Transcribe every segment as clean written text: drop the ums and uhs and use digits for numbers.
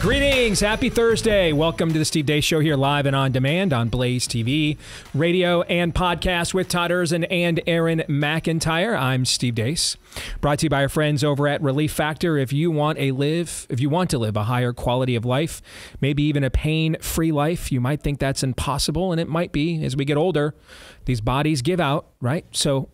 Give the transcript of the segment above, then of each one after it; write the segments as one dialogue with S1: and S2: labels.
S1: Greetings. Happy Thursday. Welcome to the Steve Deace Show here live and on demand on Blaze TV, radio, and podcast with Todd Erzin and Aaron McIntyre. I'm Steve Deace. Brought to you by our friends over at Relief Factor. If you want to live a higher quality of life, maybe even a pain-free life, you might think that's impossible, and it might be. As we get older, these bodies give out, right? So,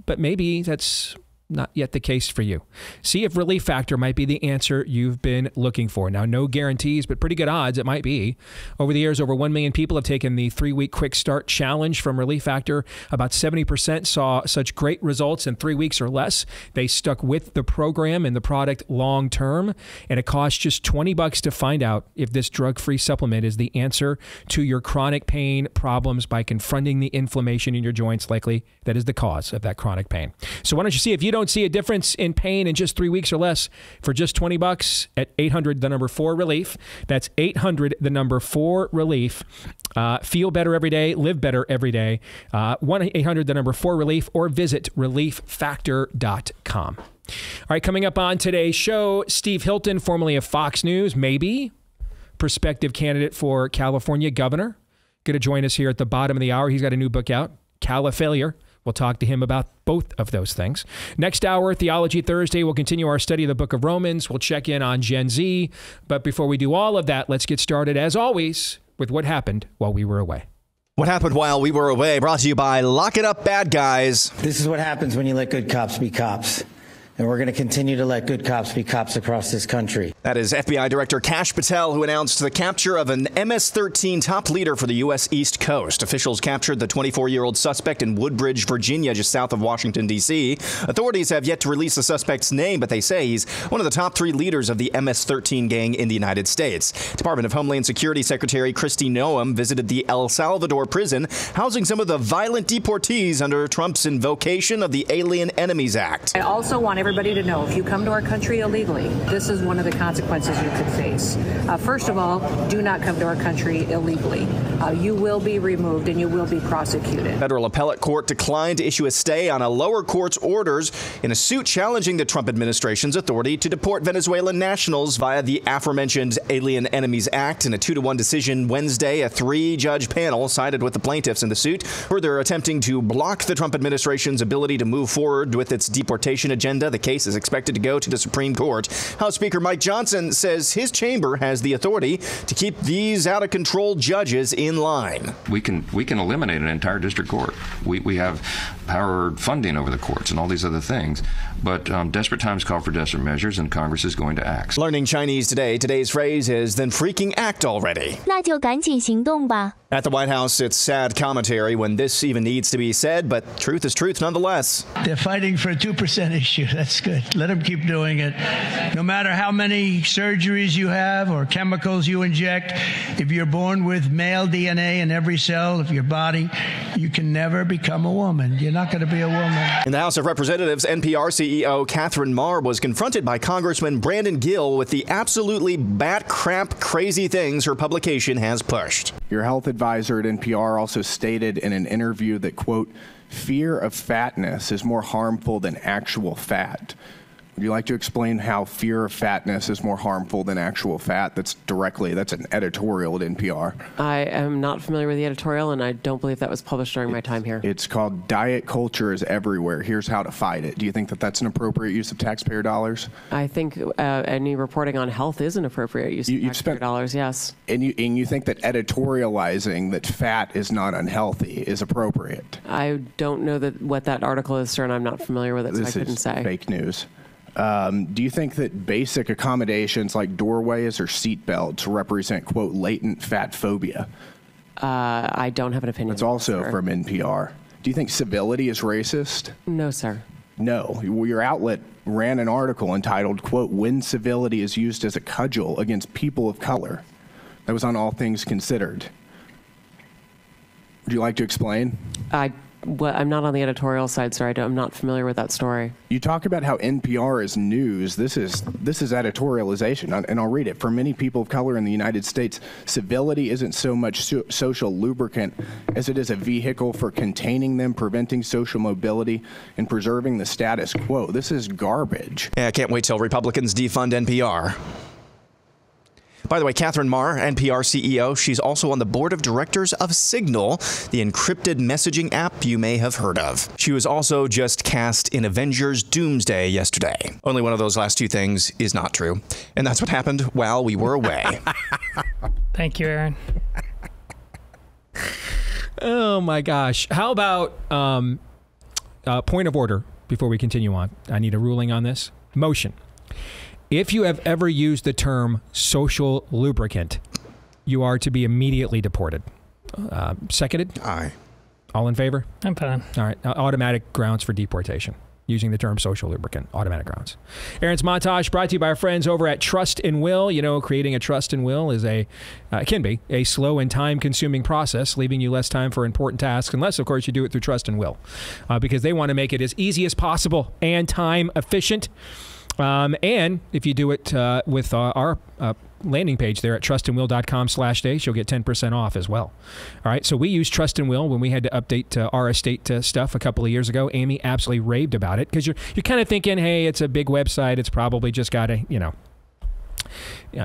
S1: but maybe that's not yet the case for you. See if Relief Factor might be the answer you've been looking for. Now, no guarantees, but pretty good odds it might be. Over the years, over 1 million people have taken the 3-week quick start challenge from Relief Factor. About 70% saw such great results in 3 weeks or less. They stuck with the program and the product long term, and it costs just $20 to find out if this drug-free supplement is the answer to your chronic pain problems by confronting the inflammation in your joints, likely that is the cause of that chronic pain. So why don't you see if you don't see a difference in pain in just 3 weeks or less for just $20 at 800-4-RELIEF. That's 800-4-RELIEF. Feel better every day. Live better every day. 1-800-4-RELIEF or visit relieffactor.com. All right, coming up on today's show, Steve Hilton, formerly of Fox News, maybe prospective candidate for California governor, going to join us here at the bottom of the hour. He's got a new book out, Califailure. We'll talk to him about both of those things. Next hour, Theology Thursday, we'll continue our study of the book of Romans. We'll check in on Gen Z. But before we do all of that, let's get started, as always, with what happened while we were away.
S2: What happened while we were away, brought to you by Lock It Up Bad Guys.
S3: This is what happens when you let good cops be cops. And we're going to continue to let good cops be cops across this country.
S2: That is FBI Director Kash Patel, who announced the capture of an MS-13 top leader for the U.S. East Coast. Officials captured the 24-year-old suspect in Woodbridge, Virginia, just south of Washington, D.C. Authorities have yet to release the suspect's name, but they say he's one of the top 3 leaders of the MS-13 gang in the United States. Department of Homeland Security Secretary Kristi Noem visited the El Salvador prison, housing some of the violent deportees under Trump's invocation of the Alien Enemies Act.
S4: I also want everybody to know, if you come to our country illegally, this is one of the consequences you could face. First of all, do not come to our country illegally. You will be removed and you will be prosecuted.
S2: Federal appellate court declined to issue a stay on a lower court's orders in a suit challenging the Trump administration's authority to deport Venezuelan nationals via the aforementioned Alien Enemies Act. In a 2-1 decision Wednesday, a 3-judge panel sided with the plaintiffs in the suit, further attempting to block the Trump administration's ability to move forward with its deportation agenda. The case is expected to go to the Supreme Court. House Speaker Mike Johnson says his chamber has the authority to keep these out-of-control judges in line.
S5: We can eliminate an entire district court. We have power funding over the courts and all these other things. But desperate times call for desperate measures, and Congress is going to act.
S2: Learning Chinese today. Today's phrase is, then freaking act already.
S6: 那就赶紧行动吧.
S2: At the White House, it's sad commentary when this even needs to be said, but truth is truth nonetheless.
S7: They're fighting for a 2% issue. That's good. Let them keep doing it. No matter how many surgeries you have or chemicals you inject, if you're born with male DNA in every cell of your body, you can never become a woman. You're not going to be a woman.
S2: In the House of Representatives, NPR CEO Catherine Marr was confronted by Congressman Brandon Gill with the absolutely bat crap crazy things her publication has pushed.
S8: Your health advisor at NPR also stated in an interview that, quote, fear of fatness is more harmful than actual fat. Would you like to explain how fear of fatness is more harmful than actual fat? That's an editorial at NPR.
S9: I am not familiar with the editorial, and I don't believe that was published during my time here.
S8: It's called Diet Culture is Everywhere. Here's how to fight it. Do you think that that's an appropriate use of taxpayer dollars?
S9: I think any reporting on health is an appropriate use of taxpayer dollars, yes.
S8: And you think that editorializing that fat is not unhealthy is appropriate?
S9: I don't know what that article is, sir, and I'm not familiar with it, so I couldn't say.
S8: This is fake news. Do you think that basic accommodations like doorways or seat belts represent, quote, latent fat phobia?
S9: I don't have an opinion.
S8: It's also from NPR. Do you think civility is racist?
S9: No, sir.
S8: No. Your outlet ran an article entitled, quote, when civility is used as a cudgel against people of color. That was on All Things Considered. Would you like to explain?
S9: I'm not on the editorial side, sir. I'm not familiar with that story.
S8: You talk about how NPR is news. This is editorialization, and I'll read it. For many people of color in the United States, civility isn't so much social lubricant as it is a vehicle for containing them, preventing social mobility, and preserving the status quo. This is garbage.
S2: Yeah, I can't wait till Republicans defund NPR. By the way, Catherine Marr, NPR CEO, she's also on the board of directors of Signal, the encrypted messaging app you may have heard of. She was also just cast in Avengers Doomsday yesterday. Only one of those last two things is not true. And that's what happened while we were away.
S10: Thank you, Aaron.
S1: Oh, my gosh. How about point of order before we continue on? I need a ruling on this. Motion. If you have ever used the term social lubricant, you are to be immediately deported. Seconded?
S2: Aye.
S1: All in favor?
S10: I'm fine.
S1: All right. Automatic grounds for deportation. Using the term social lubricant. Automatic grounds. Aaron's Montage brought to you by our friends over at Trust and Will. You know, creating a trust and will is can be a slow and time-consuming process, leaving you less time for important tasks, unless, of course, you do it through Trust and Will, because they want to make it as easy as possible and time efficient. And if you do it with our landing page there at trustandwill.com/Deace, you'll get 10% off as well. All right, so we used Trust and Will when we had to update our estate stuff a couple of years ago. Amy absolutely raved about it because you're kind of thinking, hey, it's a big website. It's probably just got a,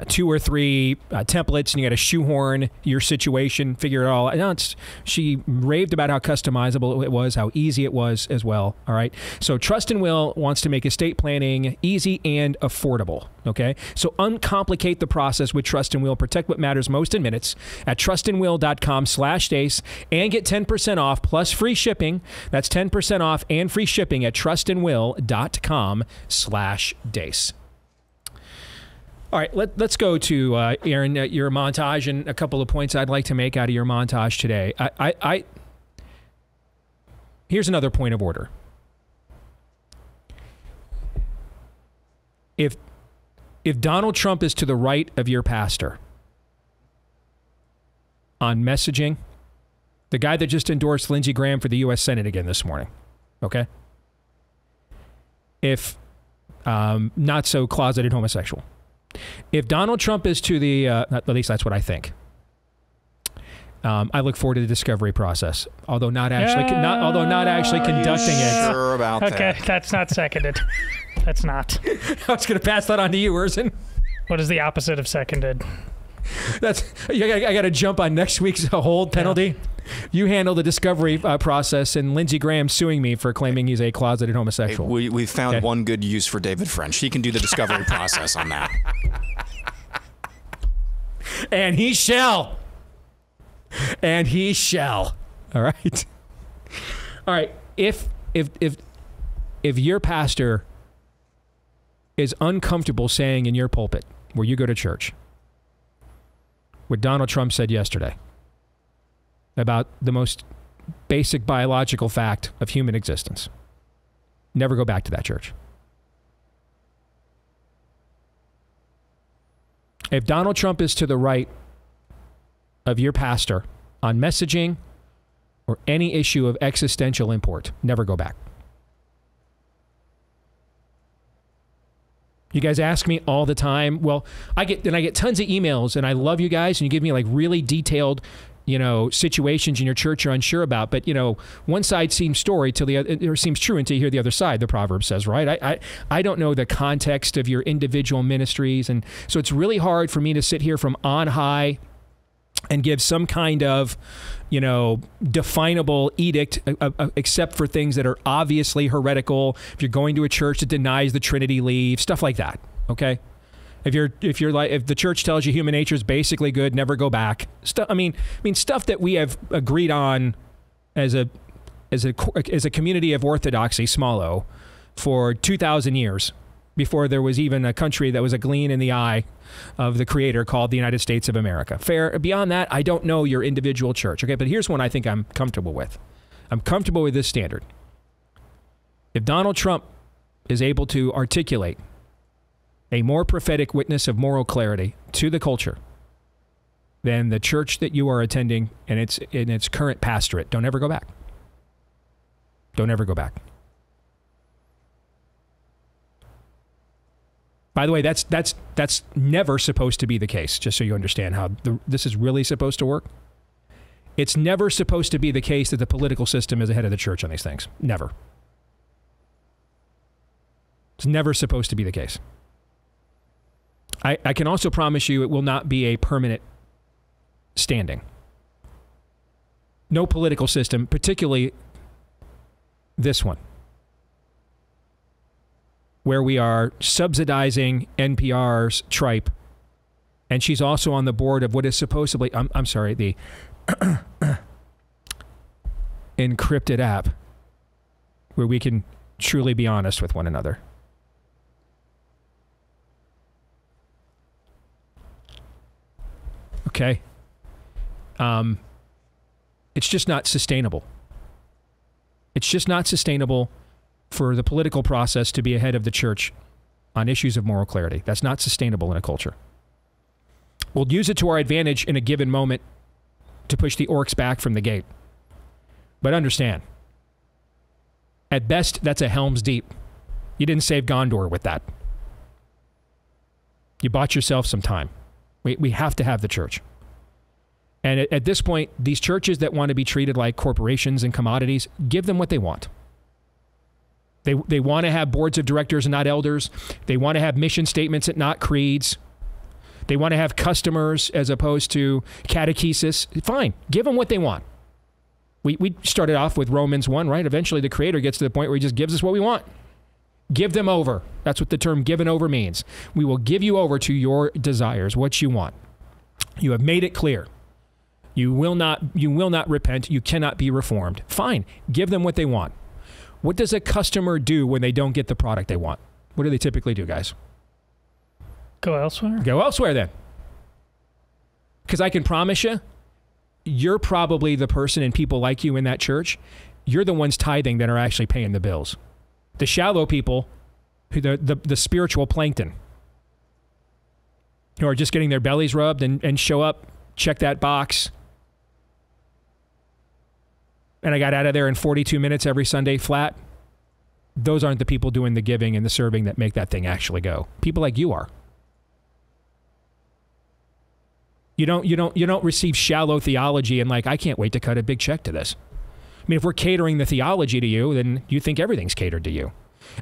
S1: 2 or 3 templates, and you got to shoehorn your situation, figure it all out. She raved about how customizable it was, how easy it was as well. All right. So Trust and Will wants to make estate planning easy and affordable. Okay. So uncomplicate the process with Trust and Will. Protect what matters most in minutes at trustandwill.com/Deace and get 10% off plus free shipping. That's 10% off and free shipping at trustandwill.com/Deace. All right, let's go to Aaron, your montage, and a couple of points I'd like to make out of your montage today. Here's another point of order. If Donald Trump is to the right of your pastor on messaging, the guy that just endorsed Lindsey Graham for the U.S. Senate again this morning, okay? If not so closeted homosexual. If Donald Trump is to the, at least that's what I think. I look forward to the discovery process, although not actually conducting it.
S2: Sure about that.
S10: Okay, that's not seconded. That's not.
S1: I was going to pass that on to you, Urson.
S10: What is the opposite of seconded?
S1: I got to jump on next week's hold penalty. Yeah. You handle the discovery process, and Lindsey Graham suing me for claiming he's a closeted homosexual.
S2: Hey, we've found one good use for David French. He can do the discovery process on that.
S1: And he shall. And he shall. All right. All right. If your pastor is uncomfortable saying in your pulpit where you go to church what Donald Trump said yesterday about the most basic biological fact of human existence, never go back to that church. If Donald Trump is to the right of your pastor on messaging or any issue of existential import, never go back. You guys ask me all the time. Well, I get tons of emails, and I love you guys, and you give me like really detailed, situations in your church you're unsure about. But one side seems story till the other, or seems true until you hear the other side. The proverb says, right? I don't know the context of your individual ministries, and so it's really hard for me to sit here from on high and give some kind of, definable edict, except for things that are obviously heretical. If you're going to a church that denies the Trinity, leave, stuff like that. Okay. If the church tells you human nature is basically good, never go back. I mean, stuff that we have agreed on as a community of orthodoxy, small o, for 2,000 years, before there was even a country that was a gleam in the eye of the Creator called the United States of America. Fair. Beyond that, I don't know your individual church. Okay, but here's one I think I'm comfortable with. I'm comfortable with this standard. If Donald Trump is able to articulate a more prophetic witness of moral clarity to the culture than the church that you are attending in its current pastorate, don't ever go back. Don't ever go back. By the way, that's never supposed to be the case, just so you understand how this is really supposed to work. It's never supposed to be the case that the political system is ahead of the church on these things. Never. It's never supposed to be the case. I can also promise you it will not be a permanent standing. No political system, particularly this one, where we are subsidizing NPR's tripe, and she's also on the board of what is supposedly, I'm sorry, the encrypted app where we can truly be honest with one another. Okay? It's just not sustainable. It's just not sustainable for the political process to be ahead of the church on issues of moral clarity. That's not sustainable in a culture. We'll use it to our advantage in a given moment to push the orcs back from the gate. But understand, at best, that's a Helm's Deep. You didn't save Gondor with that. You bought yourself some time. We have to have the church. And at this point, these churches that want to be treated like corporations and commodities, give them what they want. They want to have boards of directors and not elders. They want to have mission statements and not creeds. They want to have customers as opposed to catechesis. Fine. Give them what they want. We started off with Romans 1, right? Eventually the Creator gets to the point where he just gives us what we want. Give them over. That's what the term given over means. We will give you over to your desires, what you want. You have made it clear. You will not repent. You cannot be reformed. Fine. Give them what they want. What does a customer do when they don't get the product they want? What do they typically do, guys?
S10: Go elsewhere?
S1: Go elsewhere then. Because I can promise you, you're probably the person and people like you in that church, you're the ones tithing that are actually paying the bills. The shallow people, the spiritual plankton, who are just getting their bellies rubbed and show up, check that box, and I got out of there in 42 minutes every Sunday flat. Those aren't the people doing the giving and the serving that make that thing actually go. People like you are. You don't receive shallow theology and I can't wait to cut a big check to this. I mean, if we're catering the theology to you, then you think everything's catered to you.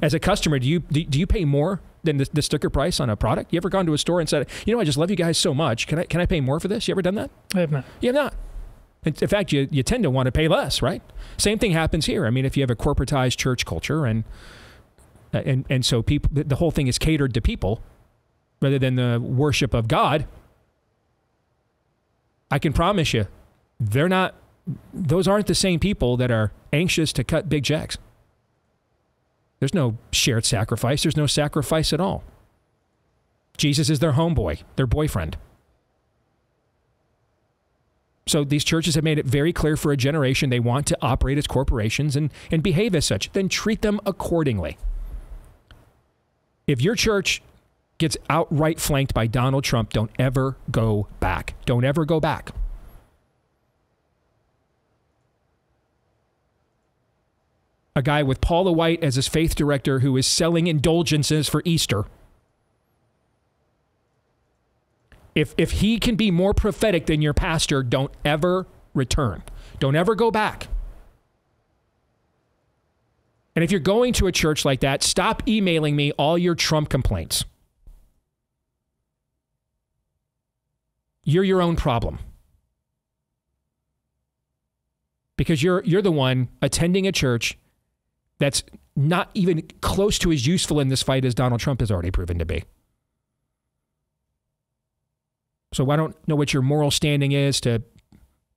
S1: As a customer, do you pay more than the sticker price on a product? You ever gone to a store and said, I just love you guys so much. Can I pay more for this? You ever done that?
S10: I have not.
S1: You have not. In fact, you tend to want to pay less, right? Same thing happens here. I mean, if you have a corporatized church culture and so people, the whole thing is catered to people rather than the worship of God, I can promise you, those aren't the same people that are anxious to cut big checks. There's no shared sacrifice. There's no sacrifice at all. Jesus is their homeboy, their boyfriend. So these churches have made it very clear for a generation they want to operate as corporations and behave as such. Then treat them accordingly. If your church gets outright flanked by Donald Trump, don't ever go back. Don't ever go back. A guy with Paula White as his faith director who is selling indulgences for Easter. If he can be more prophetic than your pastor, don't ever return. Don't ever go back. And if you're going to a church like that, stop emailing me all your Trump complaints. You're your own problem. Because you're the one attending a church that's not even close to as useful in this fight as Donald Trump has already proven to be. So I don't know what your moral standing is to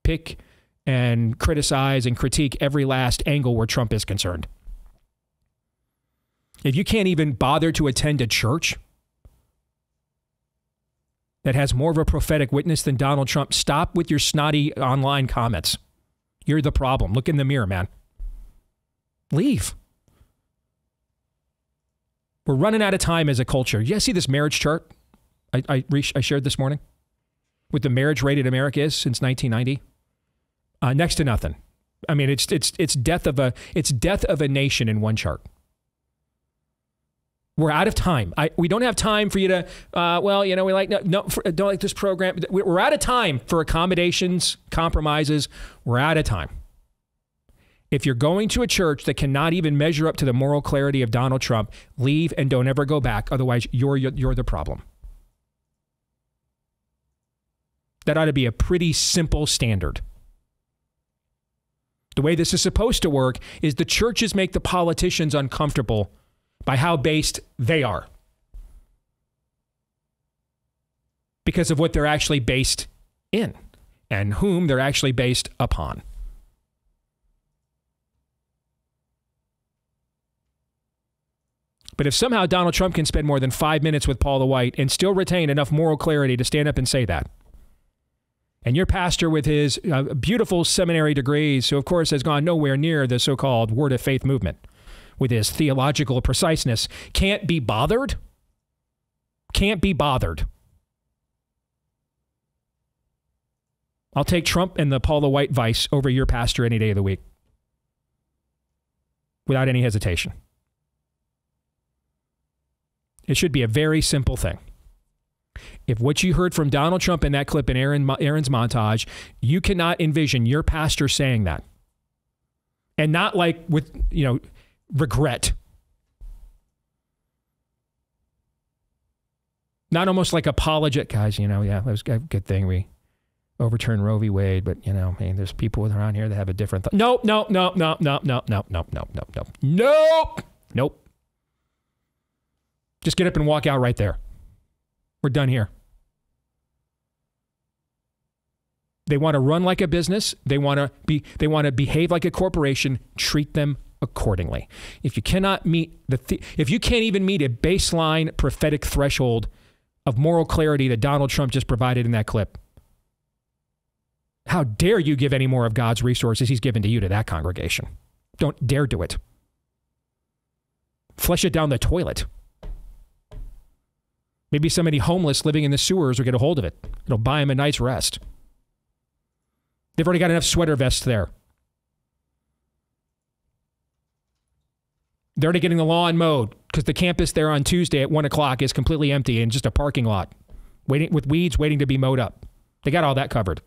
S1: pick and criticize and critique every last angle where Trump is concerned. If you can't even bother to attend a church that has more of a prophetic witness than Donald Trump, stop with your snotty online comments. You're the problem. Look in the mirror, man. Leave. We're running out of time as a culture. You guys see this marriage chart I shared this morning? What the marriage rate in America is since 1990? Next to nothing. I mean, it's death of a nation in one chart. We're out of time. We don't have time for you to. Don't like this program. We're out of time for accommodations, compromises. We're out of time. If you're going to a church that cannot even measure up to the moral clarity of Donald Trump, leave and don't ever go back. Otherwise, you're the problem. That ought to be a pretty simple standard. The way this is supposed to work is the churches make the politicians uncomfortable by how based they are, because of what they're actually based in and whom they're actually based upon. But if somehow Donald Trump can spend more than 5 minutes with Paula White and still retain enough moral clarity to stand up and say that, and your pastor with his beautiful seminary degrees, who of course has gone nowhere near the so-called Word of Faith movement, with his theological preciseness, can't be bothered? Can't be bothered. I'll take Trump and the Paula White vice over your pastor any day of the week, without any hesitation. It should be a very simple thing. If what you heard from Donald Trump in that clip in Aaron's montage, you cannot envision your pastor saying that. And not like with, regret. Not almost like apologetic. Guys, that was a good thing we overturned Roe v. Wade, but, there's people around here that have a different thought. Nope. Just get up and walk out right there. We're done here. They want to run like a business. They want to behave like a corporation. Treat them accordingly. If you cannot meet if you can't even meet a baseline prophetic threshold of moral clarity that Donald Trump just provided in that clip, how dare you give any more of God's resources he's given to you to that congregation? Don't dare do it. Flush it down the toilet. Maybe somebody homeless living in the sewers will get a hold of it. It'll buy him a night's rest. They've already got enough sweater vests there. They're already getting the lawn mowed because the campus there on Tuesday at 1 o'clock is completely empty and just a parking lot with weeds waiting to be mowed up. They got all that covered.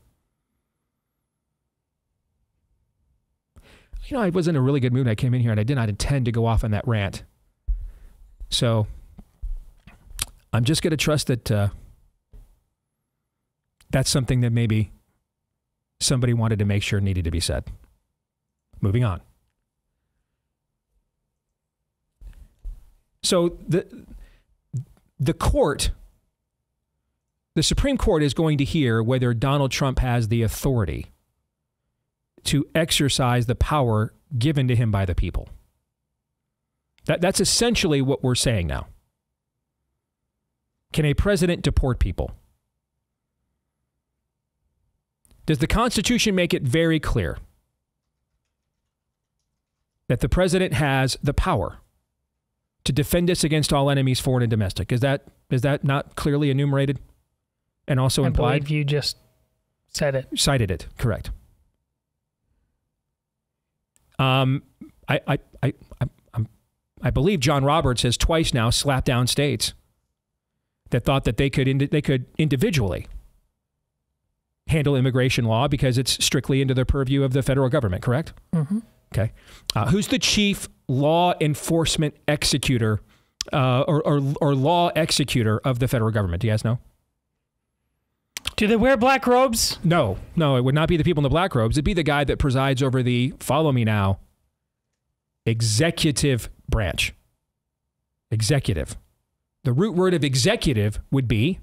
S1: I was in a really good mood when I came in here, and I did not intend to go off on that rant. So I'm just going to trust that that's something that maybe somebody wanted to make sure needed to be said. Moving on. So the court, the Supreme Court, is going to hear whether Donald Trump has the authority to exercise the power given to him by the people. That's essentially what we're saying now. Can a president deport people? Does the Constitution make it very clear that the president has the power to defend us against all enemies, foreign and domestic? Is that not clearly enumerated and also implied?
S10: I believe you just said it.
S1: Cited it, correct. I believe John Roberts has twice now slapped down states that thought that they could individually handle immigration law because it's strictly into the purview of the federal government, correct?
S10: Mm-hmm.
S1: Okay. Who's the chief law enforcement executor or law executor of the federal government? Do you guys know?
S10: Do they wear black robes?
S1: No, it would not be the people in the black robes. It'd be the guy that presides over the, follow me now, executive branch. Executive. The root word of executive would be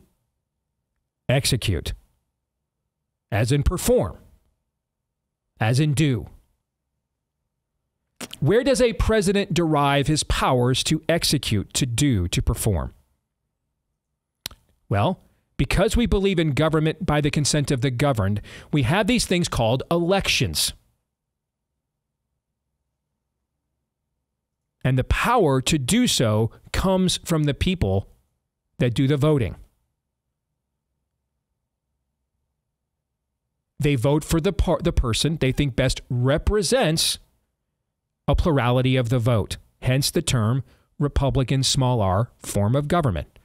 S1: execute, as in perform, as in do. Where does a president derive his powers to execute, to do, to perform? Well, because we believe in government by the consent of the governed, we have these things called elections. And the power to do so comes from the people that do the voting. They vote for the person they think best represents a plurality of the vote. Hence the term Republican small r form of government,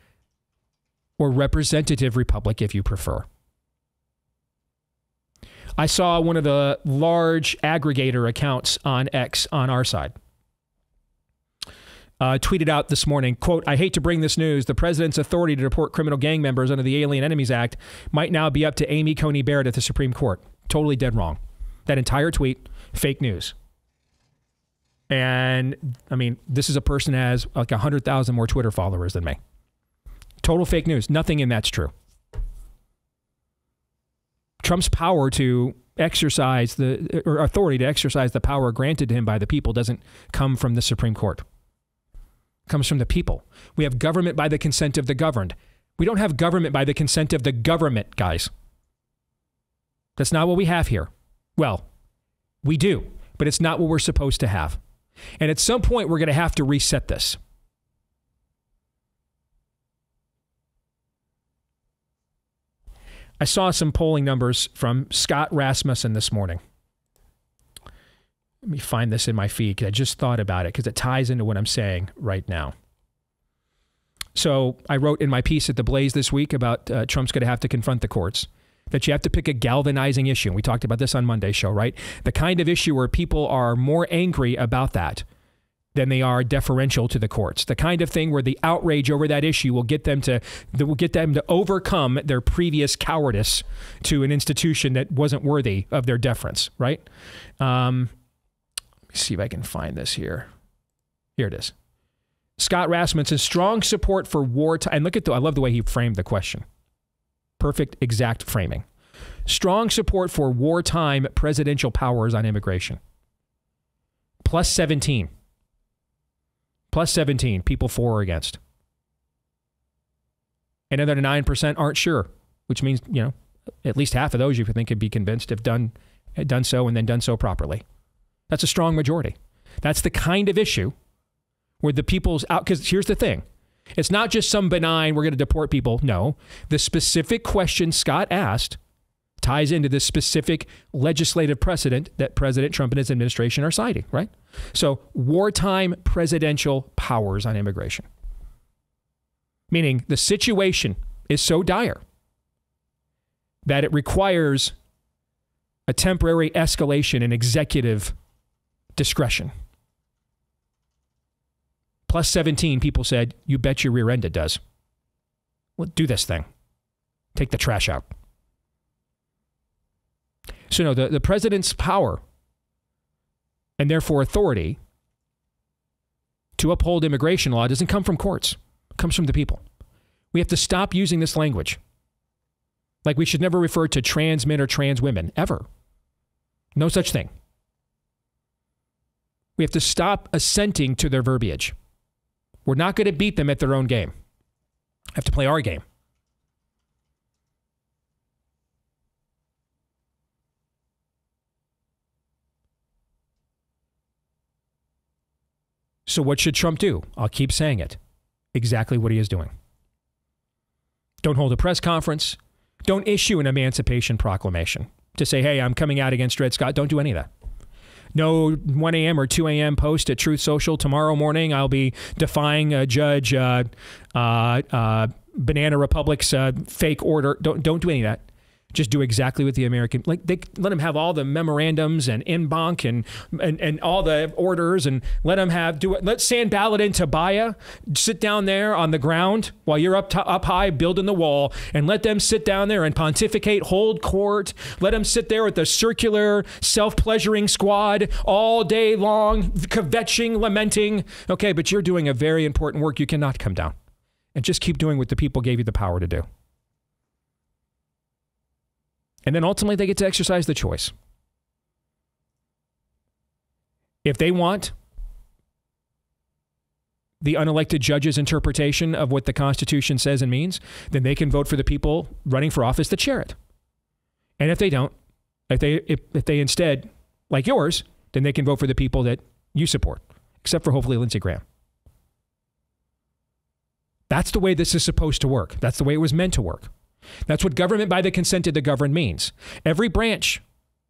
S1: or representative republic if you prefer. I saw one of the large aggregator accounts on X on our side tweeted out this morning, quote, "I hate to bring this news. The president's authority to deport criminal gang members under the Alien Enemies Act might now be up to Amy Coney Barrett at the Supreme Court." Totally dead wrong. That entire tweet, fake news. And, I mean, this is a person who has like 100,000 more Twitter followers than me. Total fake news. Nothing in that's true. Trump's power to exercise or authority to exercise the power granted to him by the people doesn't come from the Supreme Court. It comes from the people. We have government by the consent of the governed. We don't have government by the consent of the government, guys. That's not what we have here. Well, we do, but it's not what we're supposed to have. And at some point, we're going to have to reset this. I saw some polling numbers from Scott Rasmussen this morning. Let me find this in my feed because I just thought about it because it ties into what I'm saying right now. So I wrote in my piece at The Blaze this week about Trump's going to have to confront the courts, that you have to pick a galvanizing issue. And we talked about this on Monday's show, right? The kind of issue where people are more angry about that than they are deferential to the courts. The kind of thing where the outrage over that issue will get them to overcome their previous cowardice to an institution that wasn't worthy of their deference, right? Let me see if I can find this here. Here it is. Scott Rasmussen's strong support for wartime. And look at I love the way he framed the question. Perfect, exact framing. Strong support for wartime presidential powers on immigration. Plus 17. Plus 17, people for or against. And another 9% aren't sure, which means, you know, at least half of those you think could be convinced have done so and then done so properly. That's a strong majority. That's the kind of issue where the people's out, because here's the thing. It's not just some benign, we're going to deport people. No, the specific question Scott asked ties into the specific legislative precedent that President Trump and his administration are citing, right? So wartime presidential powers on immigration. Meaning the situation is so dire that it requires a temporary escalation in executive discretion. Plus 17 people said, you bet your rear end it does. Well, do this thing. Take the trash out. So no, the president's power and therefore authority to uphold immigration law doesn't come from courts. It comes from the people. We have to stop using this language. Like we should never refer to trans men or trans women, ever. No such thing. We have to stop assenting to their verbiage. We're not going to beat them at their own game. We have to play our game. So what should Trump do? I'll keep saying it. Exactly what he is doing. Don't hold a press conference. Don't issue an emancipation proclamation to say, hey, I'm coming out against Dred Scott. Don't do any of that. No 1 a.m. or 2 a.m. post at Truth Social. Tomorrow morning, I'll be defying Judge Banana Republic's fake order. Don't do any of that. Just do exactly what the American, like they let them have all the memorandums and en banc and all the orders and let them let San Ballot and Tobiah sit down there on the ground while you're up high building the wall and let them sit down there and pontificate, hold court. Let them sit there with the circular self-pleasuring squad all day long, kvetching, lamenting. Okay, but you're doing a very important work. You cannot come down and just keep doing what the people gave you the power to do. And then ultimately they get to exercise the choice. If they want the unelected judge's interpretation of what the Constitution says and means, then they can vote for the people running for office that share it. And if they don't, if they instead, like yours, then they can vote for the people that you support, except for hopefully Lindsey Graham. That's the way this is supposed to work. That's the way it was meant to work. That's what government by the consent of the governed means. Every branch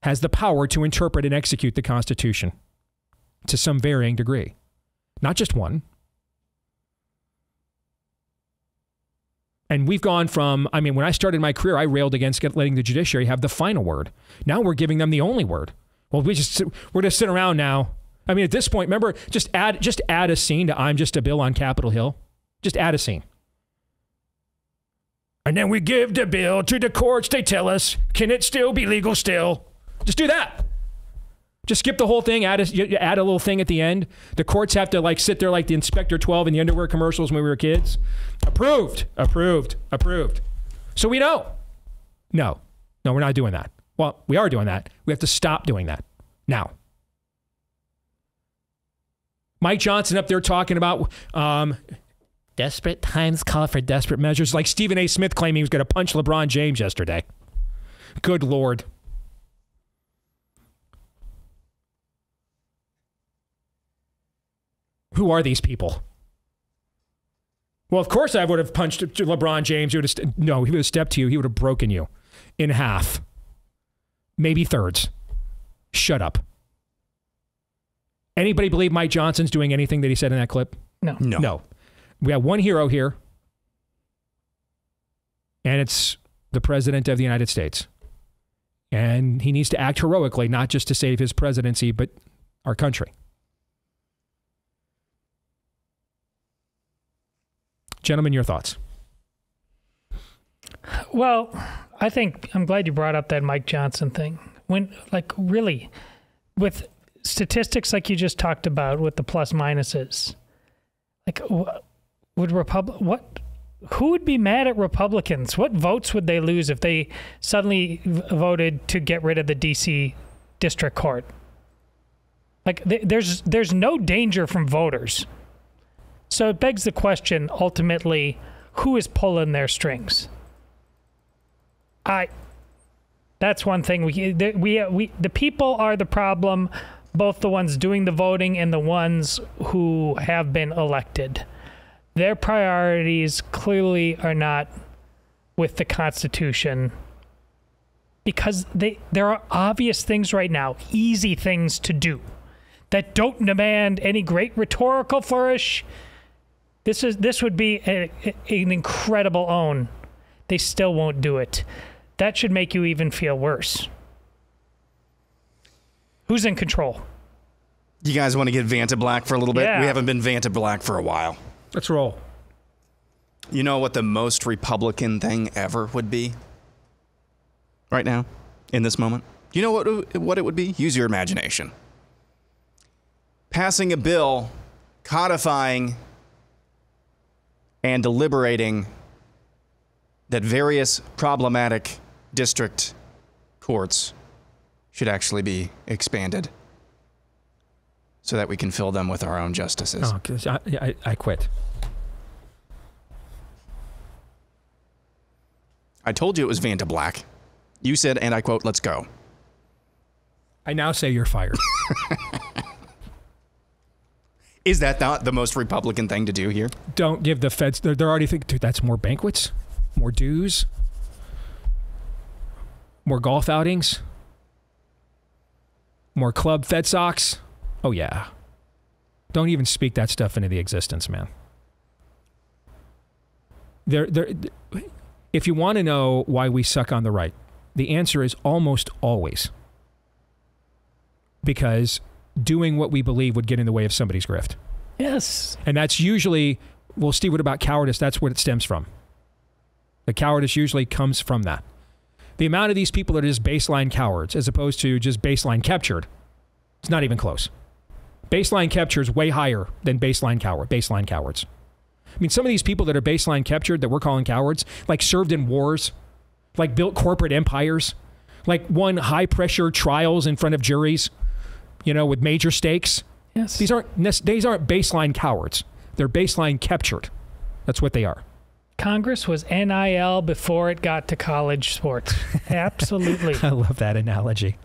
S1: has the power to interpret and execute the Constitution to some varying degree. Not just one. And we've gone from, when I started my career, I railed against letting the judiciary have the final word. Now we're giving them the only word. Well, we're just sit around now I mean, at this point, remember, just add a scene to I'm Just a Bill on Capitol Hill. Just add a scene. And then we give the bill to the courts. They tell us, can it still be legal still? Just do that. Just skip the whole thing. Add a little thing at the end. The courts have to like sit there like the Inspector 12 in the underwear commercials when we were kids. Approved. So we know. No, we're not doing that. Well, we are doing that. We have to stop doing that now. Mike Johnson up there talking about desperate times call for desperate measures, like Stephen A. Smith claiming he was going to punch LeBron James yesterday. Good Lord. Who are these people? Well, of course I would have punched LeBron James. He would have stepped to you. He would have broken you in half. Maybe thirds. Shut up. Anybody believe Mike Johnson's doing anything that he said in that clip? No. We have one hero here, and it's the President of the United States. And he needs to act heroically, not just to save his presidency, but our country. Gentlemen, your thoughts?
S10: Well, I'm glad you brought up that Mike Johnson thing. When, really, with statistics like you just talked about with the plus minuses, who would be mad at Republicans? What votes would they lose if they suddenly voted to get rid of the DC District Court? There's no danger from voters. So it begs the question, ultimately, who is pulling their strings? That's one thing. The people are the problem, both the ones doing the voting and the ones who have been elected. Their priorities clearly are not with the Constitution, because there are obvious things right now, easy things to do, that don't demand any great rhetorical flourish. This would be an incredible own. They still won't do it. That should make you even feel worse. Who's in control?
S2: You guys want to get Vanta Black for a little bit?
S10: Yeah.
S2: We haven't been Vanta Black for a while.
S1: Let's roll.
S2: You know what the most Republican thing ever would be? Right now? In this moment? You know what it would be? Use your imagination. Passing a bill codifying and deliberating that various problematic district courts should actually be expanded so that we can fill them with our own justices.
S1: Oh, 'cause I quit.
S2: I told you it was Vanta Black. You said, and I quote, let's go.
S1: I now say you're fired.
S2: Is that not the most Republican thing to do here?
S1: Don't give the feds, they're already thinking, dude, that's more banquets, more dues, more golf outings, more club Fed socks. Oh, yeah. Don't even speak that stuff into the existence, man. If you want to know why we suck on the right, the answer is almost always because doing what we believe would get in the way of somebody's grift.
S10: Yes.
S1: And that's usually, well, Steve, what about cowardice? That's what it stems from. The cowardice usually comes from that. The amount of these people that are just baseline cowards as opposed to just baseline captured, it's not even close. Baseline capture is way higher than baseline cowards. I mean, some of these people that are baseline captured that we're calling cowards, like served in wars, like built corporate empires, like won high-pressure trials in front of juries, with major stakes.
S10: Yes.
S1: These aren't baseline cowards. They're baseline captured. That's what they are.
S10: Congress was NIL before it got to college sports. Absolutely.
S1: I love that analogy.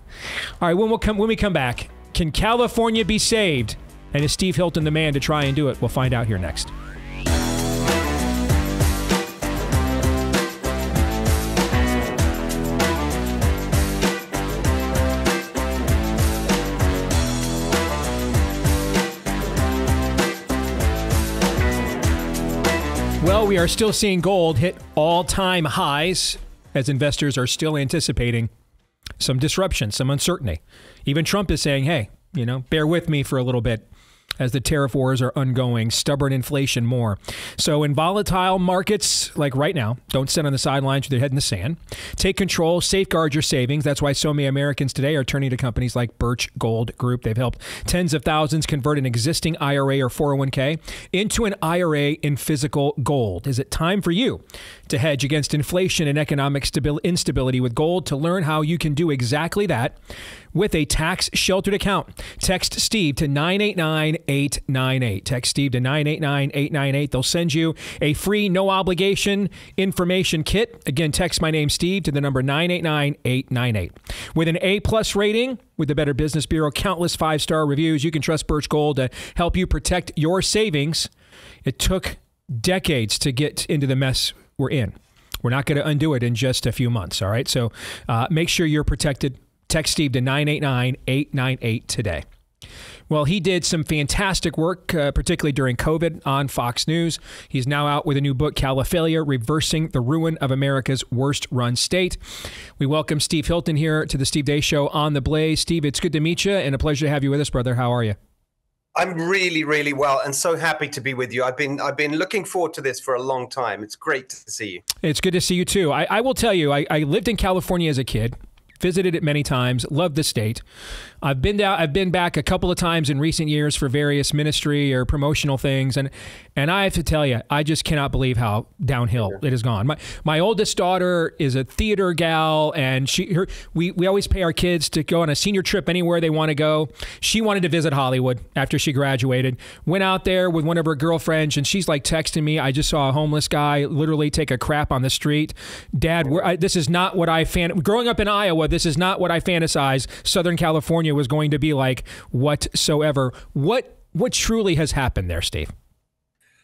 S1: All right, when we come back, can California be saved? And is Steve Hilton the man to try and do it? We'll find out here next. Well, we are still seeing gold hit all-time highs as investors are still anticipating some disruption, some uncertainty. Even Trump is saying, hey, bear with me for a little bit as the tariff wars are ongoing, stubborn inflation more. So in volatile markets like right now, don't sit on the sidelines with your head in the sand. Take control, safeguard your savings. That's why so many Americans today are turning to companies like BIRCH Gold Group. They've helped tens of thousands convert an existing IRA or 401k into an IRA in physical gold. Is it time for you to hedge against inflation and economic instability with gold? To learn how you can do exactly that with a tax-sheltered account, text Steve to 989-898. Text Steve to 989-898. They'll send you a free, no-obligation information kit. Again, text my name, Steve, to the number 989-898. With an A-plus rating with the Better Business Bureau, countless 5-star reviews, you can trust BIRCH Gold to help you protect your savings. It took decades to get into the mess we're in. We're not going to undo it in just a few months, all right? So make sure you're protected. Text Steve to 989-898 today. Well, he did some fantastic work, particularly during COVID on Fox News. He's now out with a new book, Califailure, Reversing the Ruin of America's Worst-Run State. We welcome Steve Hilton here to the Steve Deace Show on The Blaze. Steve, it's good to meet you and a pleasure to have you with us, brother. How are you?
S11: I'm really, really well and so happy to be with you. I've been looking forward to this for a long time. It's great to see you.
S1: It's good to see you, too. I will tell you, I lived in California as a kid. Visited it many times, loved the state. I've been back a couple of times in recent years for various ministry or promotional things, and I have to tell you, I just cannot believe how downhill it has gone. My oldest daughter is a theater gal, and we always pay our kids to go on a senior trip anywhere they want to go. She wanted to visit Hollywood after she graduated. Went out there with one of her girlfriends, and she's like texting me, I just saw a homeless guy literally take a crap on the street. Dad, this is not what growing up in Iowa, this is not what I fantasized Southern California was going to be like whatsoever. What truly has happened there, Steve?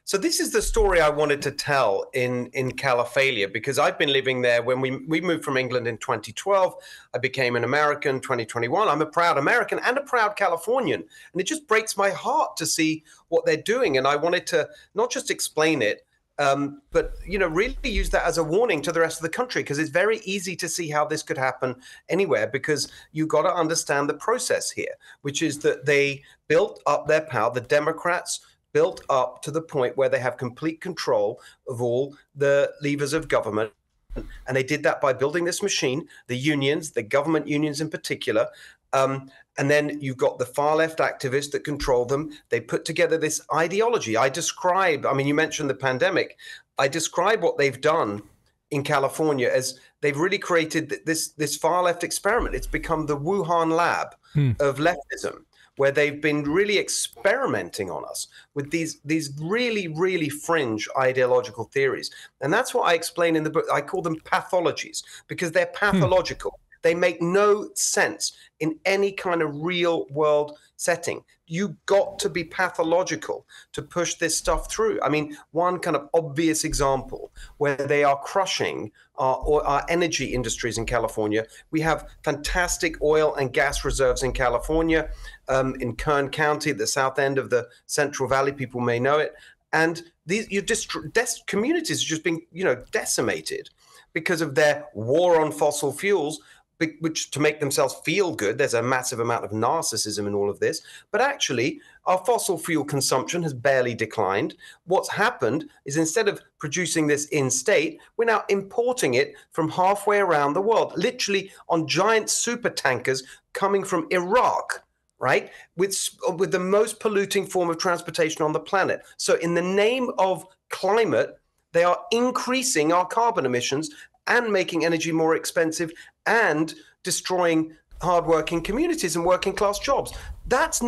S11: So this is the story I wanted to tell in Califailure, because I've been living there. When we moved from England in 2012, I became an American 2021. I'm a proud American and a proud Californian. And it just breaks my heart to see what they're doing. And I wanted to not just explain it, but really use that as a warning to the rest of the country, because it's very easy to see how this could happen anywhere, because you got to understand the process here, which is that they built up their power. The Democrats built up to the point where they have complete control of all the levers of government. And they did that by building this machine, the unions, the government unions in particular. And then you've got the far left activists that control them. They put together this ideology. You mentioned the pandemic. I describe what they've done in California as they've really created this far left experiment. It's become the Wuhan lab of leftism, where they've been really experimenting on us with these really, really fringe ideological theories. And that's what I explain in the book. I call them pathologies, because they're pathological. They make no sense in any kind of real world setting. You got to be pathological to push this stuff through. I mean, one kind of obvious example where they are crushing our energy industries in California. We have fantastic oil and gas reserves in California, in Kern County, the south end of the Central Valley. People may know it. And these communities are just being, decimated because of their war on fossil fuels, which to make themselves feel good. There's a massive amount of narcissism in all of this. But actually, our fossil fuel consumption has barely declined. What's happened is instead of producing this in-state, we're now importing it from halfway around the world, literally on giant super tankers coming from Iraq, right? With the most polluting form of transportation on the planet. So in the name of climate, they are increasing our carbon emissions and making energy more expensive and destroying hardworking communities and working class jobs. That's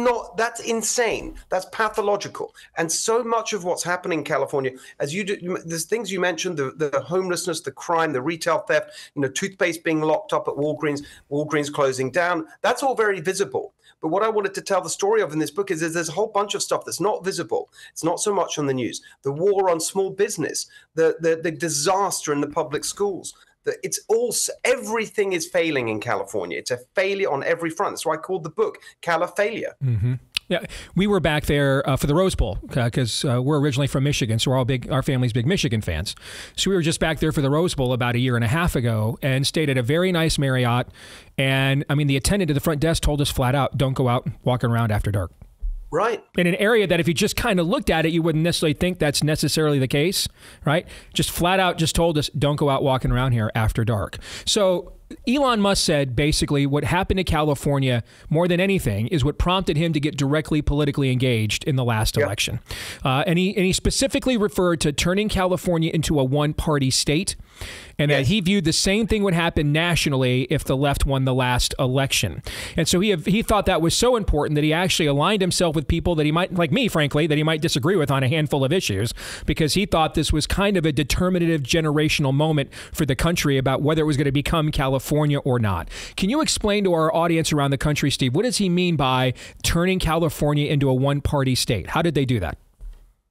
S11: insane. That's pathological. And so much of what's happening in California, as you do, there's things you mentioned, the homelessness, the crime, the retail theft, toothpaste being locked up at Walgreens closing down. That's all very visible. But what I wanted to tell the story of in this book is there's a whole bunch of stuff that's not visible. It's not so much on the news. The war on small business, the disaster in the public schools. Everything is failing in California. It's a failure on every front. That's why I called the book Califailure.
S1: Mm-hmm. Yeah, we were back there for the Rose Bowl because we're originally from Michigan, so our family's big Michigan fans. So we were just back there for the Rose Bowl about a year and a half ago and stayed at a very nice Marriott. And I mean, the attendant at the front desk told us flat out, don't go out walking around after dark.
S11: Right.
S1: In an area that if you just kind of looked at it, you wouldn't necessarily think that's necessarily the case, right? Just flat out just told us, don't go out walking around here after dark. So Elon Musk said basically what happened to California more than anything is what prompted him to get directly politically engaged in the last election. And he specifically referred to turning California into a one-party state, and that he viewed the same thing would happen nationally if the left won the last election. And so he thought that was so important that he actually aligned himself with people that he might, like me, frankly, that he might disagree with on a handful of issues, because he thought this was kind of a determinative generational moment for the country about whether it was going to become California or not. Can you explain to our audience around the country, Steve, what does he mean by turning California into a one-party state? How did they do that?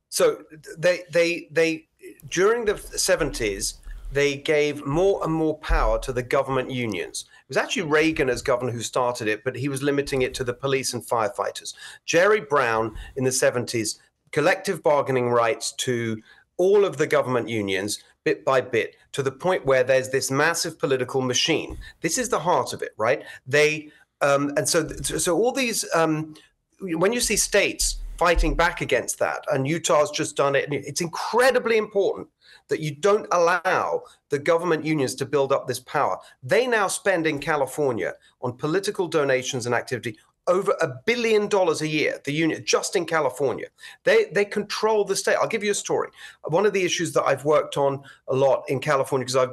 S11: So they during the 70s, they gave more and more power to the government unions. It was actually Reagan as governor who started it, but he was limiting it to the police and firefighters. Jerry Brown in the 70s, collective bargaining rights to all of the government unions, bit by bit, to the point where there's this massive political machine. This is the heart of it, right? They and so all these when you see states fighting back against that, and Utah's just done it, it's incredibly important that you don't allow the government unions to build up this power. They now spend in California on political donations and activity over $1 billion a year, the union, just in California. They control the state. I'll give you a story. One of the issues that I've worked on a lot in California, because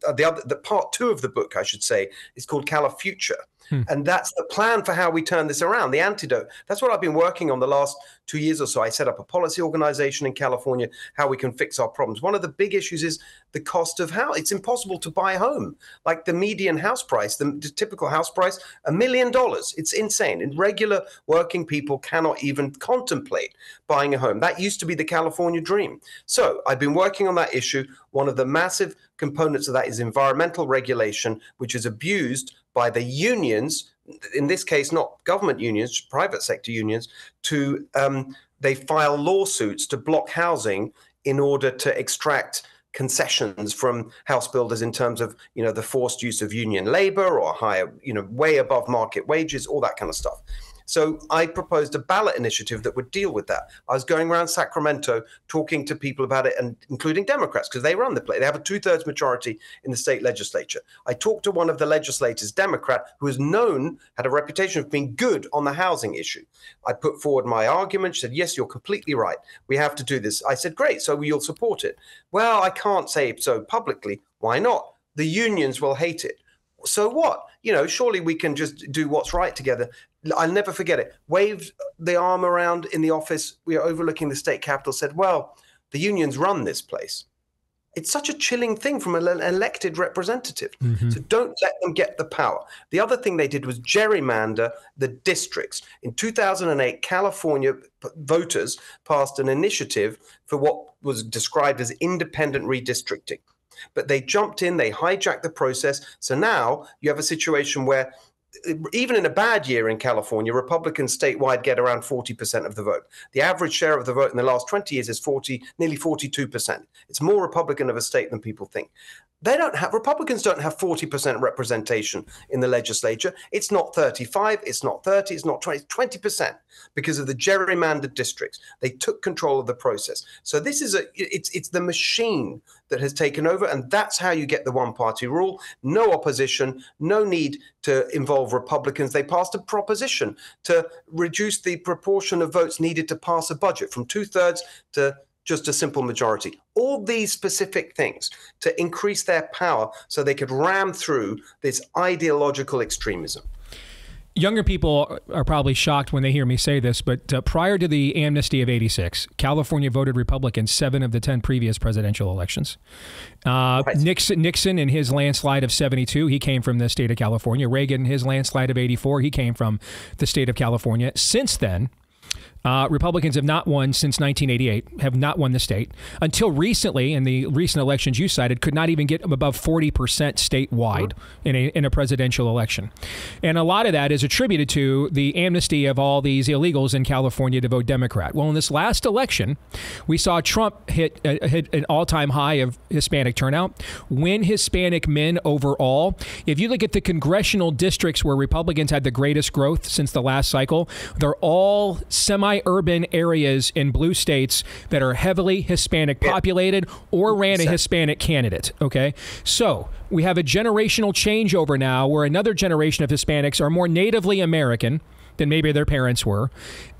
S11: the part 2 of the book, I should say, is called Califuture. And that's the plan for how we turn this around, the antidote. That's what I've been working on the last 2 years or so. I set up a policy organization in California, how we can fix our problems. One of the big issues is the cost of house. It's impossible to buy a home. Like the median house price, the typical house price, $1 million. It's insane. And regular working people cannot even contemplate buying a home. That used to be the California dream. So I've been working on that issue. One of the massive components of that is environmental regulation, which is abused by the unions, in this case, not government unions, private sector unions, they file lawsuits to block housing in order to extract concessions from house builders in terms of, the forced use of union labor or higher, way above market wages, all that kind of stuff. So I proposed a ballot initiative that would deal with that. I was going around Sacramento talking to people about it, and including Democrats, because they run the place. They have a 2/3 majority in the state legislature. I talked to one of the legislators, Democrat, who had a reputation of being good on the housing issue. I put forward my argument. She said, yes, you're completely right. We have to do this. I said, great, so you'll support it. Well, I can't say so publicly. Why not? The unions will hate it. So what? Surely we can just do what's right together. I'll never forget it. Waved the arm around in the office. We are overlooking the state capitol, said, well, the unions run this place. It's such a chilling thing from an elected representative. Mm-hmm. So don't let them get the power. The other thing they did was gerrymander the districts. In 2008, California voters passed an initiative for what was described as independent redistricting. But they jumped in, they hijacked the process. So now you have a situation where even in a bad year in California, Republicans statewide get around 40% of the vote. The average share of the vote in the last 20 years is nearly 42%. It's more Republican of a state than people think. Republicans don't have 40% representation in the legislature. It's not 35, it's not 30, it's not 20, it's 20% because of the gerrymandered districts. They took control of the process. So this is it's the machine that has taken over, and that's how you get the one-party rule. No opposition, no need to involve Republicans. They passed a proposition to reduce the proportion of votes needed to pass a budget from 2/3 to just a simple majority. All these specific things to increase their power so they could ram through this ideological extremism.
S1: Younger people are probably shocked when they hear me say this, but prior to the amnesty of '86, California voted Republican 7 of the 10 previous presidential elections. Right. Nixon in his landslide of 72, he came from the state of California. Reagan in his landslide of 84, he came from the state of California. Since then, Republicans have not won since 1988, have not won the state. Until recently, in the recent elections you cited, could not even get above 40% statewide in a presidential election. And a lot of that is attributed to the amnesty of all these illegals in California to vote Democrat. Well, in this last election, we saw Trump hit an all-time high of Hispanic turnout, win Hispanic men overall. If you look at the congressional districts where Republicans had the greatest growth since the last cycle, they're all semi-urban areas in blue states that are heavily Hispanic populated or ran a Hispanic candidate. Okay, so we have a generational changeover now where another generation of Hispanics are more natively American than maybe their parents were.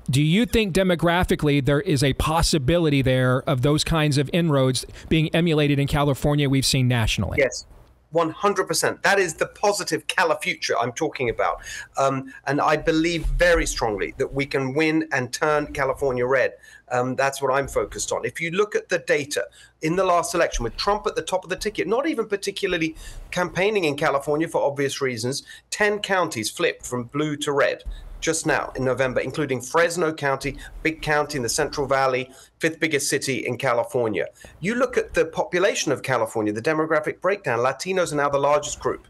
S1: Do you think demographically there is a possibility there of those kinds of inroads being emulated in California we've seen nationally?
S11: Yes. 100%. That is the positive Califuture I'm talking about. And I believe very strongly that we can win and turn California red. That's what I'm focused on. If you look at the data in the last election with Trump at the top of the ticket, not even particularly campaigning in California for obvious reasons, 10 counties flipped from blue to red just now in November, including Fresno County, big county in the Central Valley, fifth biggest city in California. You look at the population of California, the demographic breakdown, Latinos are now the largest group,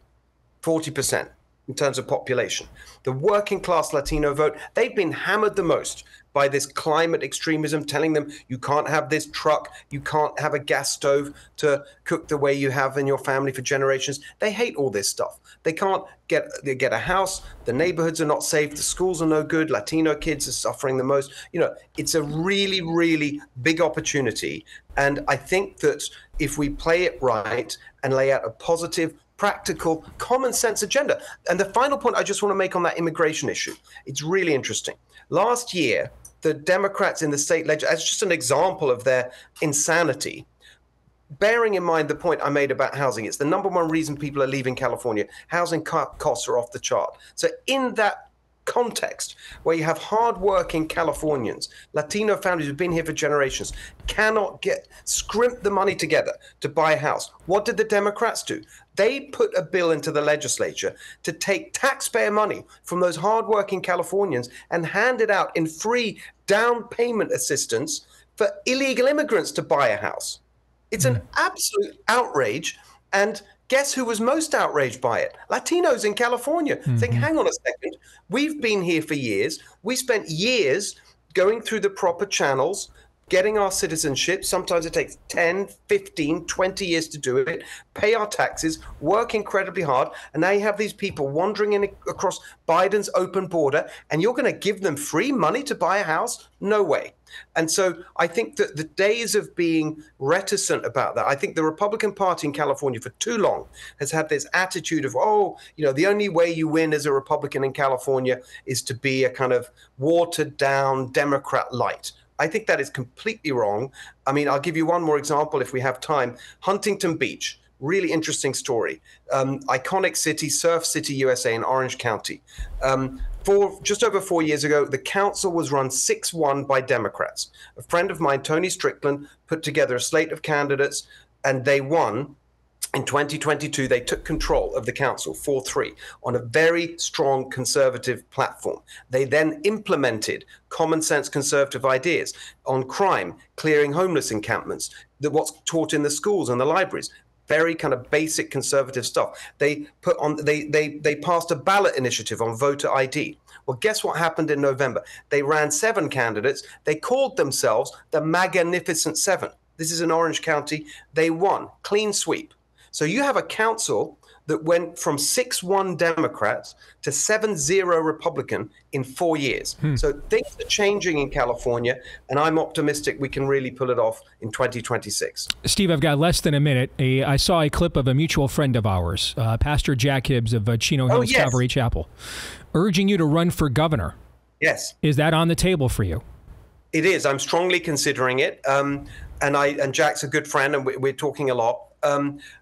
S11: 40% in terms of population. The working class Latino vote, they've been hammered the most by this climate extremism, telling them you can't have this truck, you can't have a gas stove to cook the way you have in your family for generations. They hate all this stuff. They can't get a house, the neighborhoods are not safe, the schools are no good, Latino kids are suffering the most. You know, it's a really, really big opportunity. And I think that if we play it right and lay out a positive, practical, common sense agenda. And the final point I just want to make on that immigration issue, it's really interesting. Last year, the Democrats in the state legislature, as just an example of their insanity, bearing in mind the point I made about housing, it's the number one reason people are leaving California. Housing costs are off the chart. So in that context, where you have hardworking Californians, Latino families who've been here for generations, cannot scrimp the money together to buy a house. What did the Democrats do? They put a bill into the legislature to take taxpayer money from those hardworking Californians and hand it out in free down payment assistance for illegal immigrants to buy a house. It's an absolute outrage. And guess who was most outraged by it? Latinos in California, saying, hang on a second, we've been here for years. We spent years going through the proper channels, getting our citizenship. Sometimes it takes 10, 15, 20 years to do it, pay our taxes, work incredibly hard. And now you have these people wandering in across Biden's open border, and you're going to give them free money to buy a house? No way. And so I think that the days of being reticent about that, I think the Republican Party in California for too long has had this attitude of, oh, you know, the only way you win as a Republican in California is to be a kind of watered down Democrat light. I think that is completely wrong. I mean, I'll give you one more example if we have time. Huntington Beach, really interesting story. Iconic city, Surf City, USA in Orange County. Just over 4 years ago, the council was run 6-1 by Democrats. A friend of mine, Tony Strickland, put together a slate of candidates, and they won. In 2022, they took control of the council 4-3 on a very strong conservative platform. They then implemented common sense conservative ideas on crime, clearing homeless encampments, what's taught in the schools and the libraries. Very kind of basic conservative stuff. They passed a ballot initiative on voter ID. Well, guess what happened in November? They ran 7 candidates. They called themselves the Magnificent Seven. This is in Orange County. They won. Clean sweep. So you have a council that went from 6-1 Democrats to 7-0 Republican in 4 years. So things are changing in California, and I'm optimistic we can really pull it off in 2026.
S1: Steve, I've got less than a minute. I saw a clip of a mutual friend of ours, Pastor Jack Hibbs of Chino Hills Calvary Chapel, urging you to run for governor.
S11: Yes.
S1: Is that on the table for you?
S11: It is. I'm strongly considering it. And Jack's a good friend, and we're talking a lot.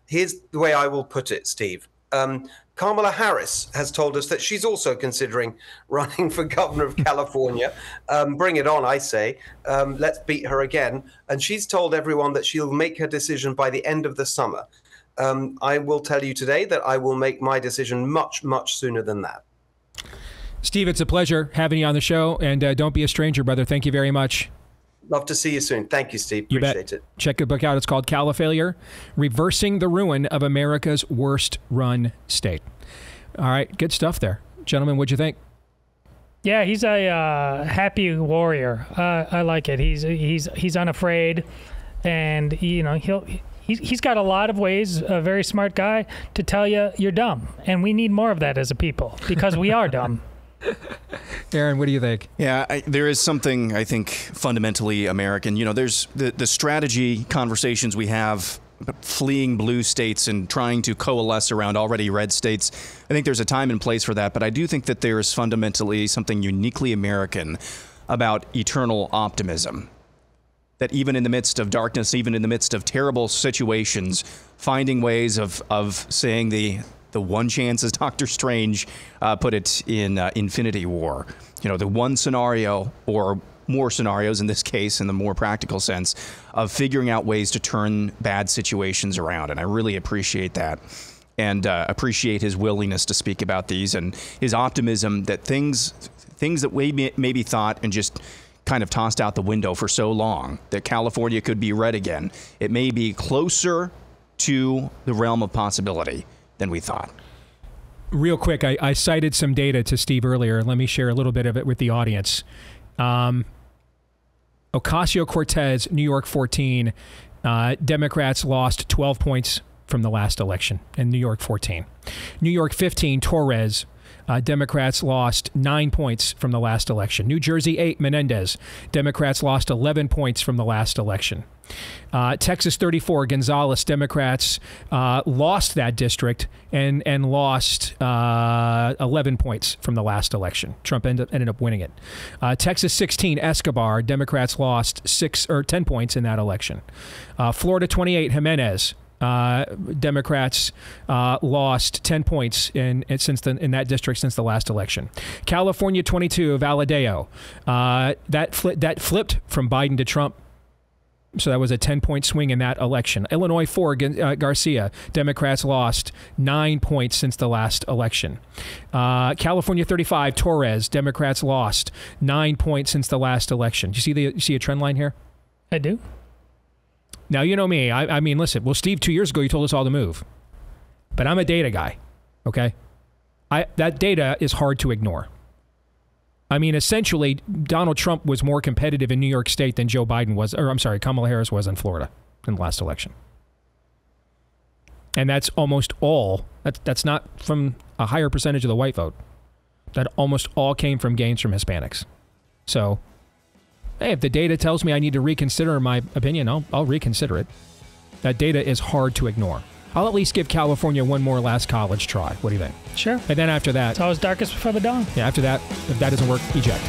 S11: Here's the way I will put it, Steve. Kamala Harris has told us that she's also considering running for governor of California. Bring it on, I say. Let's beat her again. And she's told everyone that she'll make her decision by the end of the summer. I will tell you today that I will make my decision much, much sooner than that.
S1: Steve, it's a pleasure having you on the show, and don't be a stranger, brother. Thank you very much.
S11: Love to see you soon. Thank you, Steve. Appreciate it.
S1: Check the book out. It's called Califailure, Reversing the Ruin of America's Worst Run State. All right, good stuff there. Gentlemen, what'd you think?
S10: Yeah, he's a happy warrior. I like it. He's unafraid, and he's got a lot of ways, a very smart guy, to tell you you're dumb, and we need more of that as a people because we are dumb.
S1: Aaron, what do you think?
S2: Yeah, there is something, I think, fundamentally American. There's the strategy conversations we have about fleeing blue states and trying to coalesce around already red states. I think there's a time and place for that, but I do think that there is fundamentally something uniquely American about eternal optimism. That even in the midst of darkness, even in the midst of terrible situations, finding ways of saying the one chance, as Dr. Strange put it in Infinity War, the one scenario, or more scenarios in this case, in the more practical sense, of figuring out ways to turn bad situations around. And I really appreciate that, and appreciate his willingness to speak about these, and his optimism that things that we maybe thought and just kind of tossed out the window for so long, that California could be red again, it may be closer to the realm of possibility than we thought.
S1: Real quick, I cited some data to Steve earlier. Let me share a little bit of it with the audience. Ocasio-Cortez, New York 14, Democrats lost 12 points from the last election in New York 14. New York 15, Torres, Democrats lost 9 points from the last election. New Jersey 8, Menendez, Democrats lost 11 points from the last election. Texas 34, Gonzales, Democrats lost that district and lost 11 points from the last election. Trump ended up winning it. Texas 16, Escobar, Democrats lost 10 points in that election. Florida 28, Jimenez, Democrats lost 10 points in that district since the last election. California 22, Valadeo, that flipped from Biden to Trump. So that was a 10-point swing in that election. Illinois 4, Garcia, Democrats lost 9 points since the last election. California 35, Torres, Democrats lost 9 points since the last election. Do you see a trend line here?
S10: I do.
S1: Now, you know me. I mean, listen. Well, Steve, 2 years ago, you told us all to move. But I'm a data guy, okay? That data is hard to ignore. I mean, essentially, Donald Trump was more competitive in New York State than Joe Biden was, or I'm sorry, Kamala Harris was in Florida in the last election. And that's almost all. That's not from a higher percentage of the white vote. That almost all came from gains from Hispanics. So, hey, if the data tells me I need to reconsider my opinion, I'll reconsider it. That data is hard to ignore. I'll at least give California one more last college try. What do you think?
S10: Sure.
S1: And then after that...
S10: It's always darkest before the dawn.
S1: Yeah, after that, if that doesn't work, eject.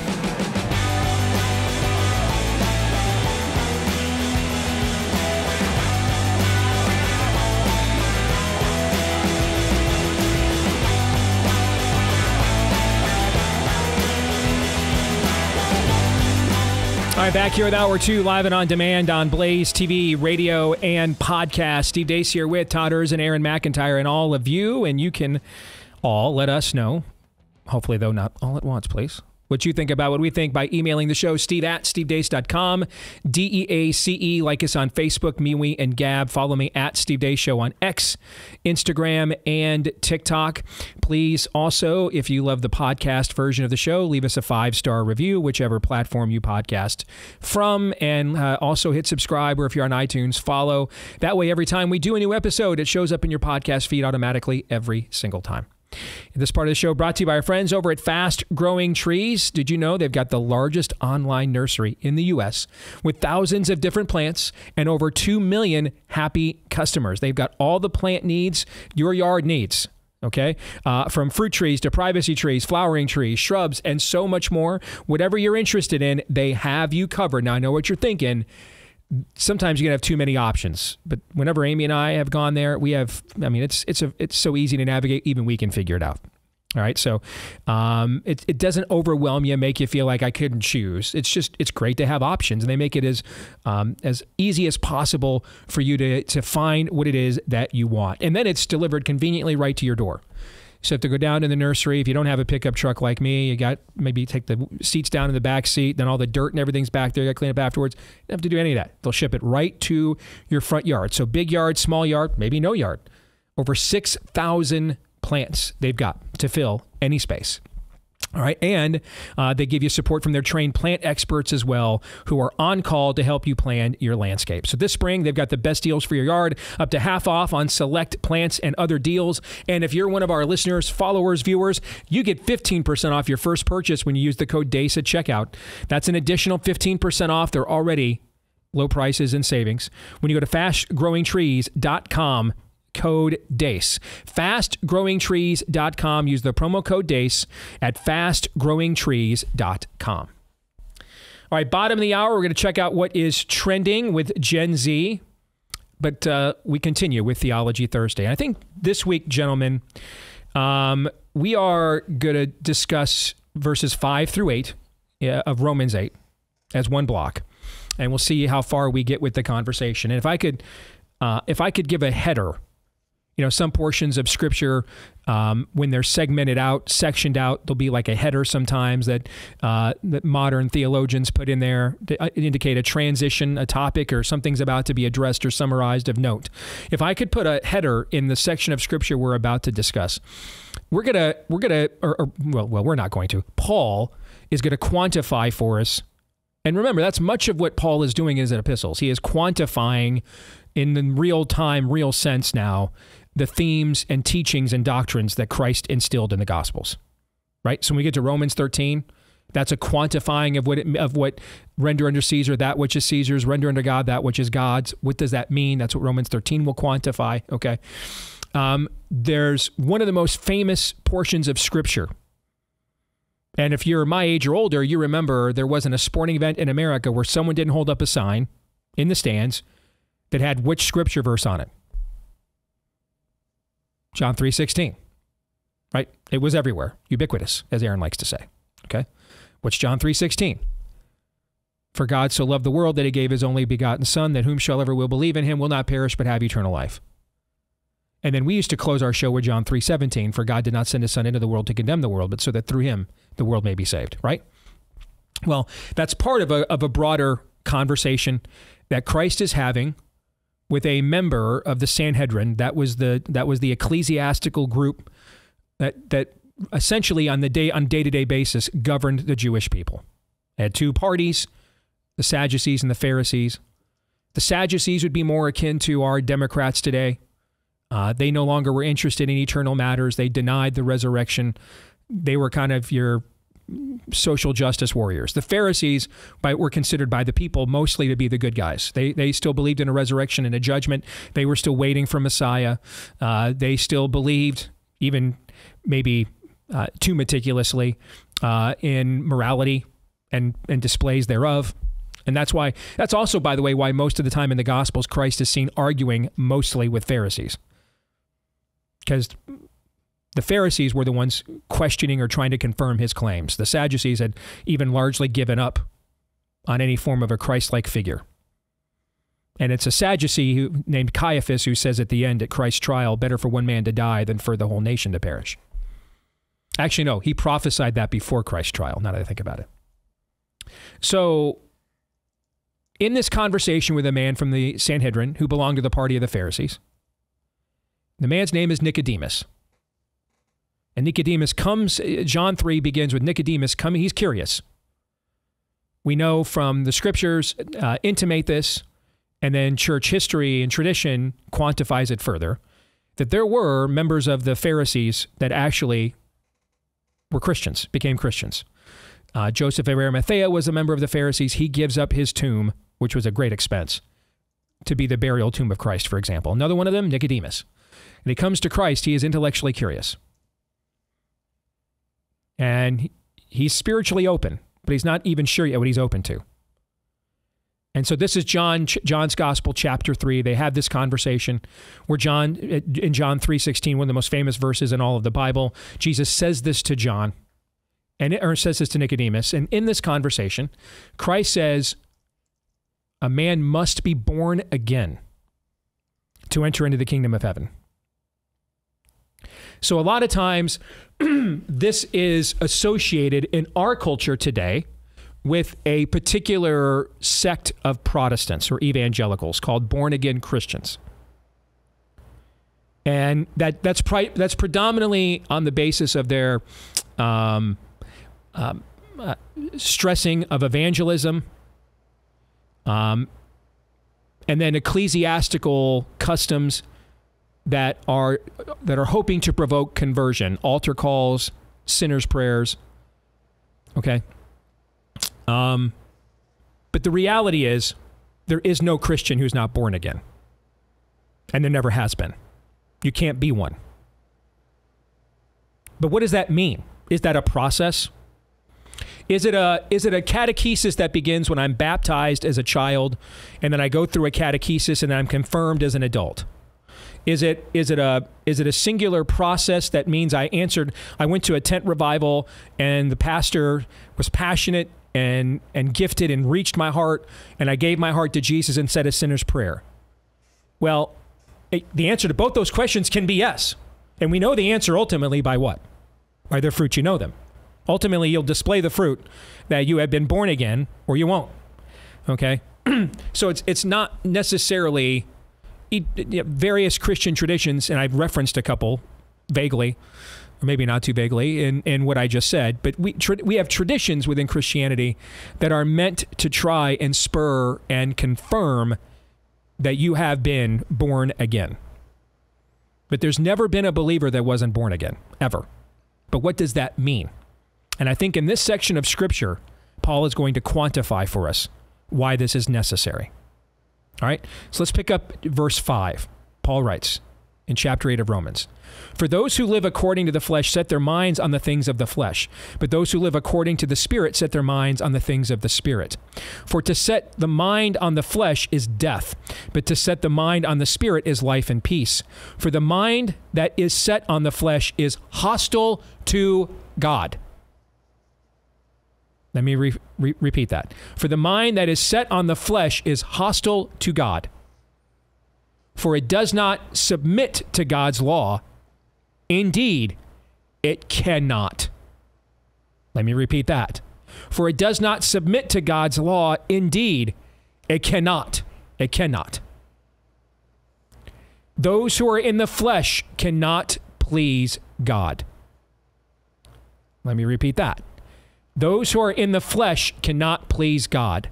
S1: All right, back here with Hour 2, live and on demand on Blaze TV, radio, and podcast. Steve Deace here with Todd Erz and Aaron McIntyre and all of you. And you can all let us know, hopefully, though, not all at once, please, what you think about what we think by emailing the show, steve@stevedeace.com, DEACE. Like us on Facebook, MeWe, and Gab. Follow me at Steve Deace Show on X, Instagram, and TikTok. Please also, if you love the podcast version of the show, leave us a 5-star review, whichever platform you podcast from, and also hit subscribe, or if you're on iTunes, follow. That way, every time we do a new episode, it shows up in your podcast feed automatically every single time. This part of the show brought to you by our friends over at Fast Growing Trees. Did you know they've got the largest online nursery in the U.S. with thousands of different plants and over 2 million happy customers? They've got all the plant needs your yard needs. Okay, from fruit trees to privacy trees, flowering trees, shrubs, and so much more. Whatever you're interested in, they have you covered. Now, I know what you're thinking. Sometimes you can have too many options, but whenever Amy and I have gone there, we have. I mean, it's so easy to navigate. Even we can figure it out. All right, so it doesn't overwhelm you, make you feel like I couldn't choose. It's great to have options, and they make it as easy as possible for you to find what it is that you want, and then it's delivered conveniently right to your door. So if to go down in the nursery, if you don't have a pickup truck like me, you got maybe take the seats down in the back seat, then all the dirt and everything's back there. You got to clean up afterwards. You don't have to do any of that. They'll ship it right to your front yard. So big yard, small yard, maybe no yard. Over 6,000 plants they've got to fill any space. All right. And they give you support from their trained plant experts as well, who are on call to help you plan your landscape. So this spring, they've got the best deals for your yard, up to half off on select plants and other deals. And if you're one of our listeners, followers, viewers, you get 15% off your first purchase when you use the code DACE at checkout. That's an additional 15% off. They're already low prices and savings. When you go to fastgrowingtrees.com, code DACE. Fastgrowingtrees.com. Use the promo code DACE at fastgrowingtrees.com. All right, bottom of the hour, we're going to check out what is trending with Gen Z. But we continue with Theology Thursday. And I think this week, gentlemen, we are going to discuss verses 5 through 8 of Romans 8 as one block. And we'll see how far we get with the conversation. And if I could give a header, some portions of Scripture, when they're segmented out, sectioned out, there'll be like a header sometimes that modern theologians put in there to indicate a transition, a topic, or something's about to be addressed or summarized of note. If I could put a header in the section of Scripture we're about to discuss, we're not going to. Paul is going to quantify for us. And remember, that's much of what Paul is doing in his epistles. He is quantifying in the real time, real sense now, the themes and teachings and doctrines that Christ instilled in the Gospels, right? So when we get to Romans 13, that's a quantifying of what render unto Caesar that which is Caesar's, render unto God that which is God's. What does that mean? That's what Romans 13 will quantify, okay? There's one of the most famous portions of Scripture. And if you're my age or older, you remember there wasn't a sporting event in America where someone didn't hold up a sign in the stands that had which Scripture verse on it? John 3:16, right? It was everywhere, ubiquitous, as Aaron likes to say, okay? What's John 3:16? For God so loved the world that he gave his only begotten Son, that whomsoever will believe in him will not perish but have eternal life. And then we used to close our show with John 3:17, for God did not send his Son into the world to condemn the world, but so that through him the world may be saved, right? Well, that's part of a broader conversation that Christ is having with a member of the Sanhedrin. That was the ecclesiastical group that essentially on day-to-day basis governed the Jewish people. It had two parties, the Sadducees and the Pharisees. The Sadducees would be more akin to our Democrats today. They no longer were interested in eternal matters. They denied the resurrection. They were kind of your social justice warriors. The Pharisees were considered by the people mostly to be the good guys. They still believed in a resurrection and a judgment. They were still waiting for Messiah. They still believed, even maybe too meticulously, in morality and displays thereof. And that's also, by the way, why most of the time in the Gospels, Christ is seen arguing mostly with Pharisees. Because the Pharisees were the ones questioning or trying to confirm his claims. The Sadducees had even largely given up on any form of a Christ-like figure. And it's a Sadducee named Caiaphas who says at the end at Christ's trial, better for one man to die than for the whole nation to perish. Actually, no, he prophesied that before Christ's trial, now that I think about it. So in this conversation with a man from the Sanhedrin who belonged to the party of the Pharisees, the man's name is Nicodemus. And Nicodemus comes, John 3 begins with Nicodemus coming, he's curious. We know from the Scriptures intimate this, and then church history and tradition quantifies it further, that there were members of the Pharisees that actually were Christians, became Christians. Joseph of Arimathea was a member of the Pharisees. He gives up his tomb, which was a great expense, to be the burial tomb of Christ, for example. Another one of them, Nicodemus. And he comes to Christ, he is intellectually curious. And he's spiritually open, but he's not even sure yet what he's open to. And so this is John's Gospel, chapter 3. They have this conversation where in John 3:16, one of the most famous verses in all of the Bible, Jesus says this to John, or says this to Nicodemus. And in this conversation, Christ says, a man must be born again to enter into the kingdom of heaven. So a lot of times this is associated in our culture today with a particular sect of Protestants or evangelicals called born-again Christians. And that's predominantly on the basis of their stressing of evangelism, and then ecclesiastical customs that are hoping to provoke conversion, altar calls, sinners' prayers. Okay. But the reality is, there is no Christian who's not born again, and there never has been. You can't be one. But what does that mean? Is that a process? Is it a catechesis that begins when I'm baptized as a child, and then I go through a catechesis and then I'm confirmed as an adult? Is it a singular process that means I went to a tent revival and the pastor was passionate and gifted and reached my heart, and I gave my heart to Jesus and said a sinner's prayer? Well, the answer to both those questions can be yes. And we know the answer ultimately by what? By their fruit you know them. Ultimately, you'll display the fruit that you have been born again, or you won't. Okay? So it's not necessarily various Christian traditions, and I've referenced a couple vaguely, or maybe not too vaguely, in what I just said, but we have traditions within Christianity that are meant to try and spur and confirm that you have been born again. But there's never been a believer that wasn't born again, ever. But what does that mean? And I think in this section of Scripture, Paul is going to quantify for us why this is necessary. All right, so let's pick up verse 5. Paul writes in chapter 8 of Romans, "For those who live according to the flesh set their minds on the things of the flesh, but those who live according to the Spirit set their minds on the things of the Spirit. For to set the mind on the flesh is death, but to set the mind on the Spirit is life and peace. For the mind that is set on the flesh is hostile to God." Let me repeat that. For the mind that is set on the flesh is hostile to God, for it does not submit to God's law. Indeed, it cannot. Let me repeat that. For it does not submit to God's law. Indeed, it cannot. It cannot. Those who are in the flesh cannot please God. Let me repeat that. Those who are in the flesh cannot please God.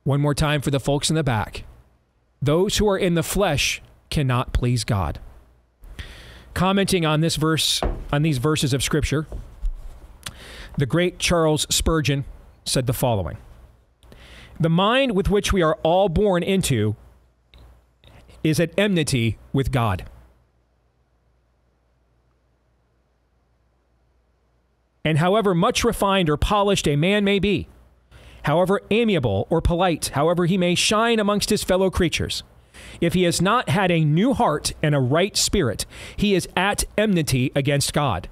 S1: One more time for the folks in the back. Those who are in the flesh cannot please God. Commenting on this verse, on these verses of Scripture, the great Charles Spurgeon said the following: "The mind with which we are all born into is at enmity with God. And however much refined or polished a man may be, however amiable or polite, however he may shine amongst his fellow creatures, if he has not had a new heart and a right spirit, he is at enmity against God.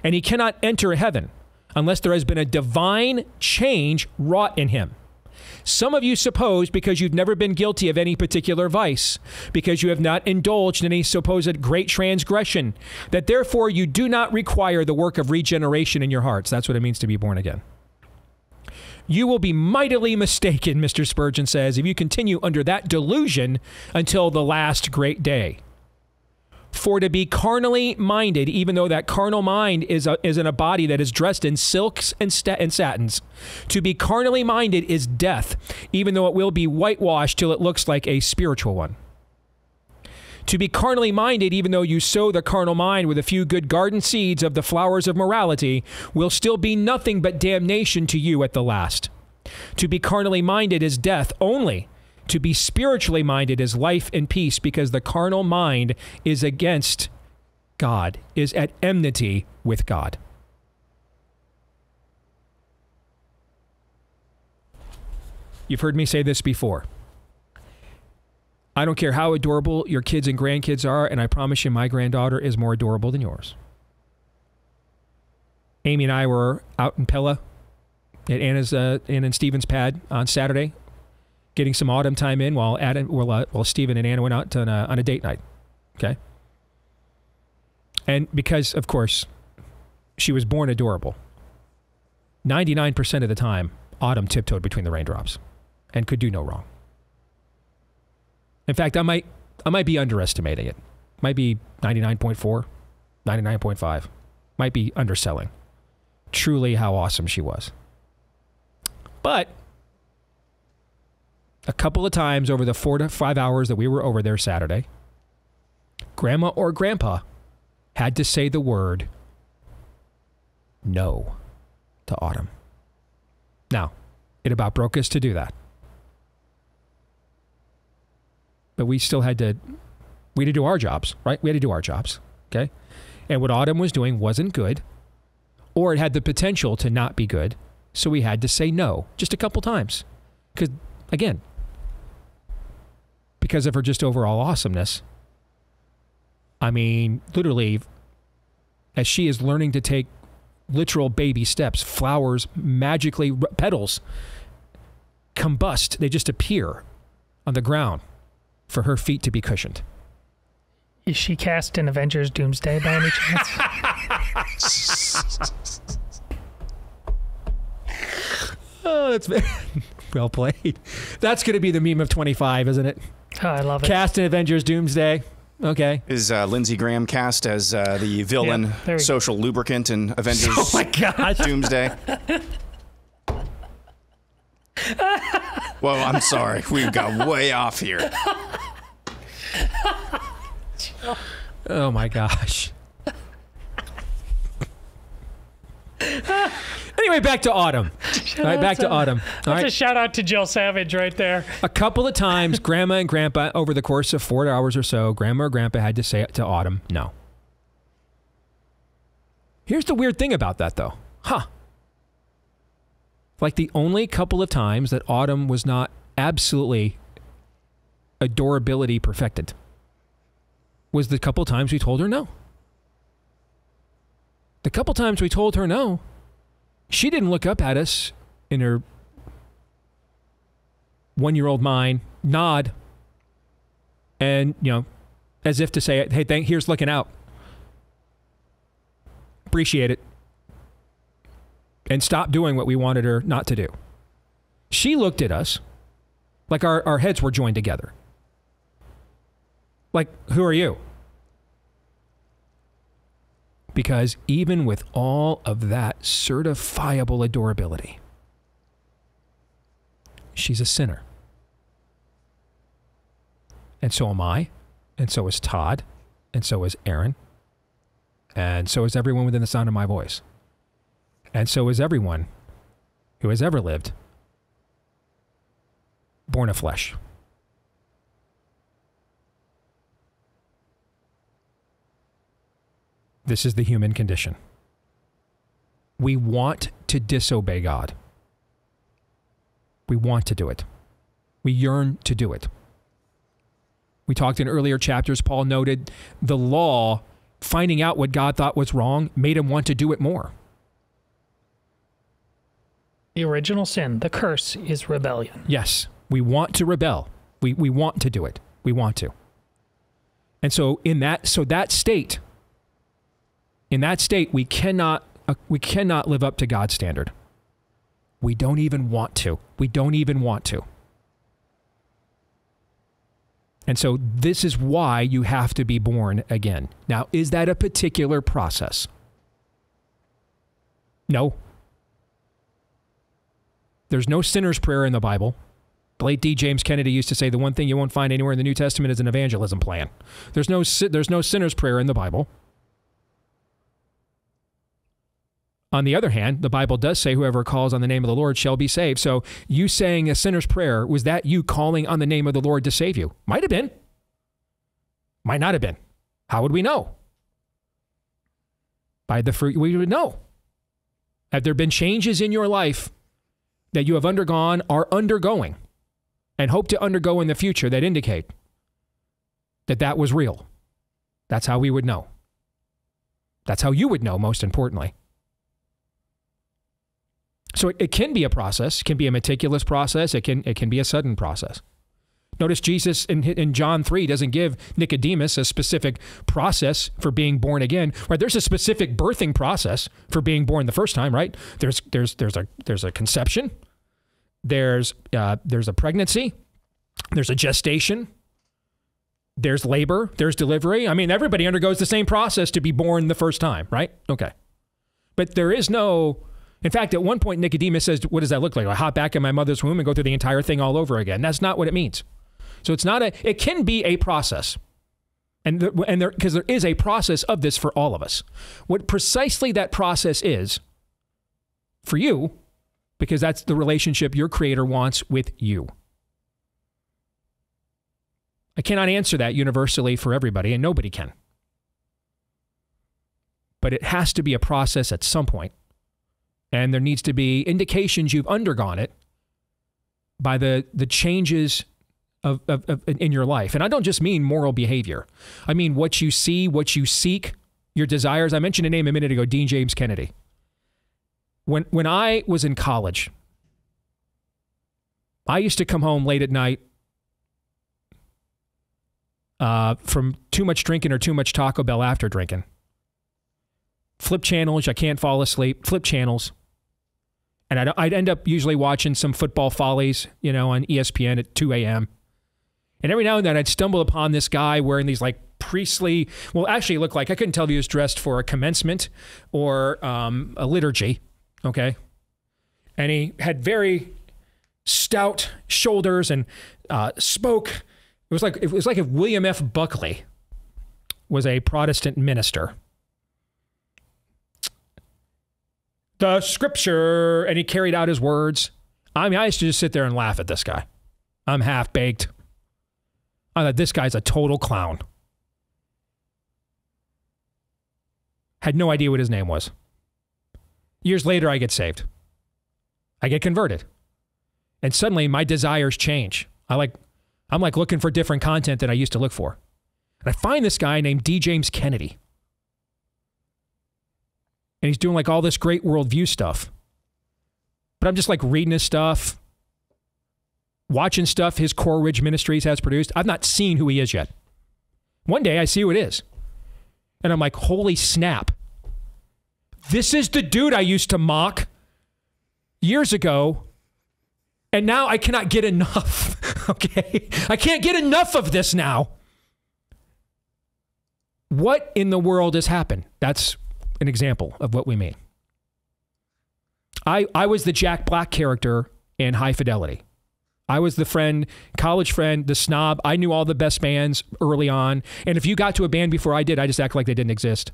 S1: And he cannot enter heaven unless there has been a divine change wrought in him. Some of you suppose, because you've never been guilty of any particular vice, because you have not indulged in any supposed great transgression, that therefore you do not require the work of regeneration in your hearts." That's what it means to be born again. "You will be mightily mistaken," Mr. Spurgeon says, "if you continue under that delusion until the last great day. For to be carnally minded, even though that carnal mind is in a body that is dressed in silks and satins, to be carnally minded is death, even though it will be whitewashed till it looks like a spiritual one. To be carnally minded, even though you sow the carnal mind with a few good garden seeds of the flowers of morality, will still be nothing but damnation to you at the last. To be carnally minded is death only. To be spiritually minded is life and peace, because the carnal mind is against God, is at enmity with God." You've heard me say this before. I don't care how adorable your kids and grandkids are, and I promise you my granddaughter is more adorable than yours. Amy and I were out in Pella at Anna and Stephen's pad on Saturday, getting some autumn time in while Stephen and Anna went out on a date night. Okay? And because, of course, she was born adorable, 99% of the time, Autumn tiptoed between the raindrops and could do no wrong. In fact, I might be underestimating it. Might be 99.4, 99.5. Might be underselling truly how awesome she was. But a couple of times over the 4 to 5 hours that we were over there Saturday, Grandma or Grandpa had to say the word no to Autumn. Now, it about broke us to do that. But we still had to do our jobs, right? We had to do our jobs, okay? And what Autumn was doing wasn't good, or it had the potential to not be good, so we had to say no just a couple times. Because, again, because of her just overall awesomeness, I mean, literally, as she is learning to take literal baby steps, flowers magically, petals combust, they just appear on the ground for her feet to be cushioned.
S10: Is she cast in Avengers Doomsday by any chance?
S1: Oh, that's very well played. That's going to be the meme of 25, isn't it?
S10: Oh, I love it.
S1: Cast in Avengers Doomsday. Okay.
S2: Is Lindsey Graham cast as the villain, social lubricant in Avengers
S1: oh my gosh.
S2: Doomsday? Well, I'm sorry. We got way off here.
S1: Oh my gosh. Anyway, back to Autumn. All right, back to Autumn.
S10: That's a shout out to Jill Savage right there.
S1: A couple of times, Grandma and Grandpa, over the course of 4 hours or so, Grandma or Grandpa had to say it to Autumn, no. Here's the weird thing about that, though. Like the only couple of times that Autumn was not absolutely adorability perfected was the couple times we told her no. The couple times we told her no, she didn't look up at us in her 1-year-old mind, nod, and, as if to say, hey, here's looking out. Appreciate it. And stop doing what we wanted her not to do. She looked at us like our heads were joined together. Like, who are you? Because even with all of that certifiable adorability, she's a sinner. And so am I, and so is Todd, and so is Aaron, and so is everyone within the sound of my voice. And so is everyone who has ever lived born of flesh. This is the human condition. We want to disobey God. We want to do it. We yearn to do it. We talked in earlier chapters, Paul noted the law, finding out what God thought was wrong, made him want to do it more.
S10: The original sin, the curse, is rebellion.
S1: Yes, we want to rebel. We want to do it. We want to. And so in that state, we cannot live up to God's standard. We don't even want to. We don't even want to. And so this is why you have to be born again. Now, is that a particular process? No. There's no sinner's prayer in the Bible. The late D. James Kennedy used to say the one thing you won't find anywhere in the New Testament is an evangelism plan. There's no sinner's prayer in the Bible. On the other hand, the Bible does say whoever calls on the name of the Lord shall be saved. So you saying a sinner's prayer, was that you calling on the name of the Lord to save you? Might have been. Might not have been. How would we know? By the fruit we would know. Have there been changes in your life that you have undergone, are undergoing, and hope to undergo in the future that indicate that that was real? That's how we would know. That's how you would know, most importantly. So it can be a process, it can be a meticulous process, it can be a sudden process. Notice Jesus in John 3 doesn't give Nicodemus a specific process for being born again. Right? There's a specific birthing process for being born the first time, right? There's a conception, there's a pregnancy, there's a gestation, there's labor, there's delivery. I mean, everybody undergoes the same process to be born the first time, right? Okay. But there is no, in fact, at one point Nicodemus says, what does that look like? I hop back in my mother's womb and go through the entire thing all over again. That's not what it means. So it can be a process. Because there is a process of this for all of us. What precisely that process is for you, because that's the relationship your Creator wants with you. I cannot answer that universally for everybody, and nobody can. But it has to be a process at some point. And there needs to be indications you've undergone it by the changes of in your life. And I don't just mean moral behavior. I mean what you see, what you seek, your desires. I mentioned a name a minute ago, Dean James Kennedy. When I was in college, I used to come home late at night from too much drinking or too much Taco Bell after drinking. Flip channels, I can't fall asleep, flip channels. And I'd end up usually watching some football follies, on ESPN at 2 a.m. And every now and then I'd stumble upon this guy wearing these like priestly, well, actually it looked like, I couldn't tell if he was dressed for a commencement or a liturgy, okay? And he had very stout shoulders and spoke. It was like if William F. Buckley was a Protestant minister. The scripture, and he carried out his words. I mean, I used to just sit there and laugh at this guy. I'm half-baked. I thought, this guy's a total clown. Had no idea what his name was. Years later, I get saved. I get converted. And suddenly, my desires change. I'm like looking for different content than I used to look for. And I find this guy named D. James Kennedy. And he's doing like all this great worldview stuff. But I'm just like reading his stuff, watching stuff his Core Ridge Ministries has produced. I've not seen who he is yet. One day I see who it is. And I'm like, holy snap. This is the dude I used to mock years ago. And now I cannot get enough. Okay? I can't get enough of this now. What in the world has happened? That's an example of what we mean. I was the Jack Black character in High Fidelity. I was the friend, college friend, the snob. I knew all the best bands early on. And if you got to a band before I did, I just acted like they didn't exist.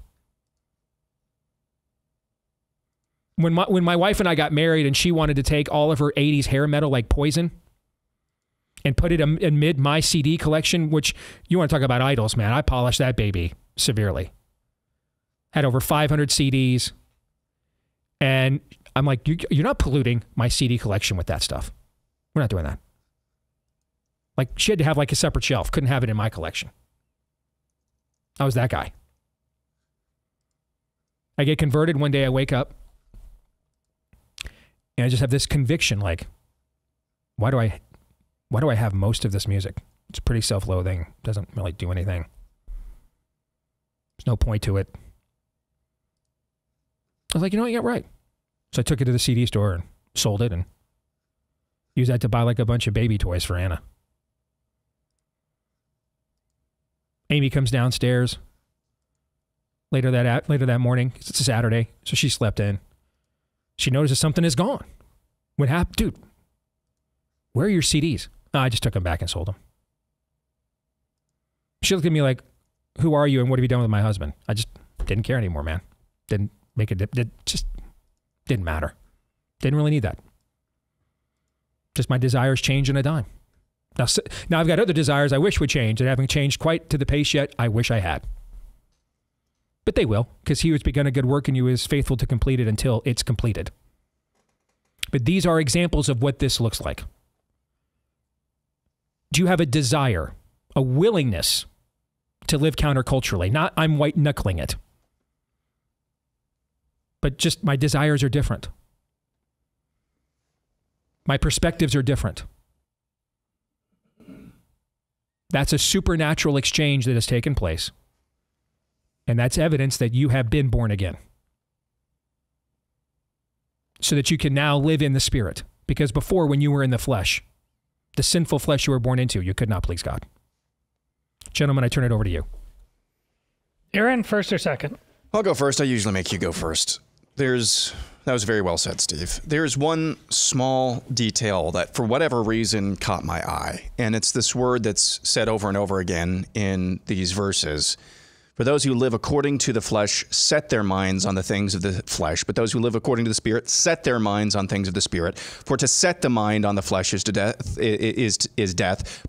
S1: When my wife and I got married and she wanted to take all of her 80s hair metal like Poison and put it amid my CD collection, which you want to talk about idols, man. I polished that baby severely. Had over 500 CDs. And I'm like, you're not polluting my CD collection with that stuff. We're not doing that. Like, she had to have like a separate shelf. Couldn't have it in my collection. I was that guy. I get converted. One day I wake up and I just have this conviction, like, why do I have most of this music? It's pretty self-loathing. Doesn't really do anything. There's no point to it. I was like, you know what? Yeah, right. So I took it to the CD store and sold it and used that to buy like a bunch of baby toys for Anna. Amy comes downstairs later that morning. It's a Saturday, so she slept in. She notices something is gone. What happened? Dude, where are your CDs? Oh, I just took them back and sold them. She looked at me like, who are you and what have you done with my husband? I just didn't care anymore, man. Didn't make it just didn't matter. Didn't really need that. Just my desires change in a dime. Now I've got other desires I wish would change, and haven't changed quite to the pace yet I wish I had. But they will, because he who has begun a good work and you is faithful to complete it until it's completed. But these are examples of what this looks like. Do you have a desire, a willingness to live counterculturally? Not I'm white knuckling it. But just my desires are different. My perspectives are different. That's a supernatural exchange that has taken place. And that's evidence that you have been born again. So that you can now live in the Spirit. Because before, when you were in the flesh, the sinful flesh you were born into, you could not please God. Gentlemen, I turn it over to you.
S10: Aaron, first or second?
S2: I'll go first. I usually make you go first. That was very well said, Steve. There's one small detail that, for whatever reason, caught my eye. And it's this word that's said over and over again in these verses. For those who live according to the flesh, set their minds on the things of the flesh. But those who live according to the Spirit, set their minds on things of the Spirit. For to set the mind on the flesh is death,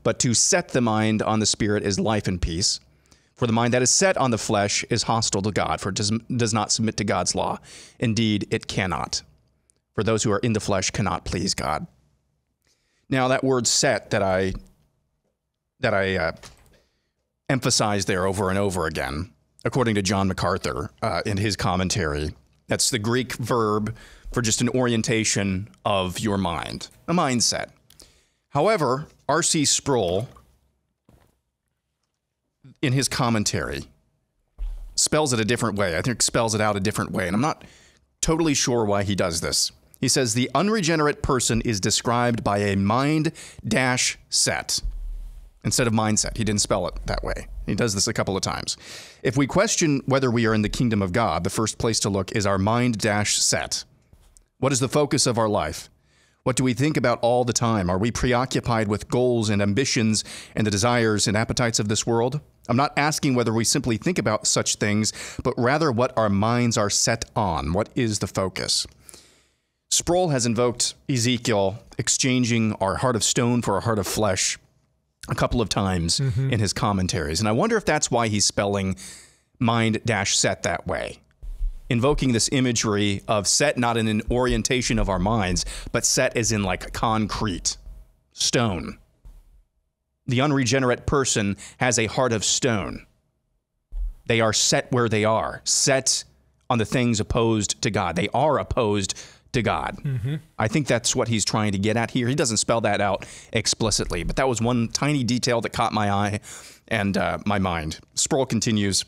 S2: but to set the mind on the Spirit is life and peace. For the mind that is set on the flesh is hostile to God, for it does not submit to God's law. Indeed, it cannot. For those who are in the flesh cannot please God. Now, that word set that I emphasized there over and over again, according to John MacArthur in his commentary, that's the Greek verb for just an orientation of your mind, a mindset. However, R.C. Sproul, in his commentary, spells it a different way. I think spells it out a different way, and I'm not totally sure why he does this. He says, the unregenerate person is described by a mind-set instead of mindset. He didn't spell it that way. He does this a couple of times. If we question whether we are in the kingdom of God, the first place to look is our mind-set. What is the focus of our life? What do we think about all the time? Are we preoccupied with goals and ambitions and the desires and appetites of this world? I'm not asking whether we simply think about such things, but rather what our minds are set on. What is the focus? Sproul has invoked Ezekiel exchanging our heart of stone for a heart of flesh a couple of times in his commentaries. And I wonder if that's why he's spelling mind-set that way. Invoking this imagery of set not in an orientation of our minds, but set as in like concrete, stone. The unregenerate person has a heart of stone. They are set where they are, set on the things opposed to God. They are opposed to God. I think that's what he's trying to get at here. He doesn't spell that out explicitly, but that was one tiny detail that caught my eye and my mind. Sproul continues,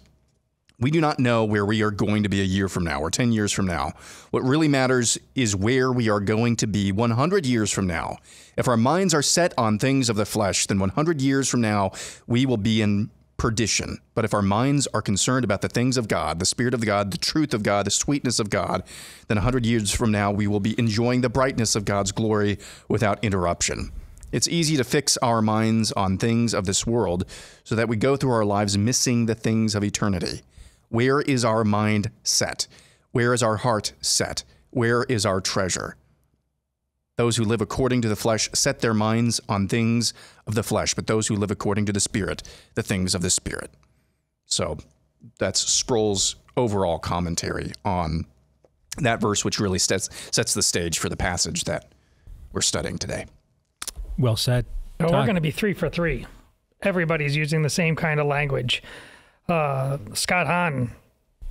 S2: we do not know where we are going to be a year from now or 10 years from now. What really matters is where we are going to be 100 years from now. If our minds are set on things of the flesh, then 100 years from now, we will be in perdition. But if our minds are concerned about the things of God, the Spirit of God, the truth of God, the sweetness of God, then 100 years from now, we will be enjoying the brightness of God's glory without interruption. It's easy to fix our minds on things of this world so that we go through our lives missing the things of eternity. Where is our mind set? Where is our heart set? Where is our treasure? Those who live according to the flesh set their minds on things of the flesh, but those who live according to the Spirit, the things of the Spirit. So that's Sproul's overall commentary on that verse, which really sets the stage for the passage that we're studying today.
S1: Well said.
S10: Well, we're going to be 3 for 3. Everybody's using the same kind of language. Scott Hahn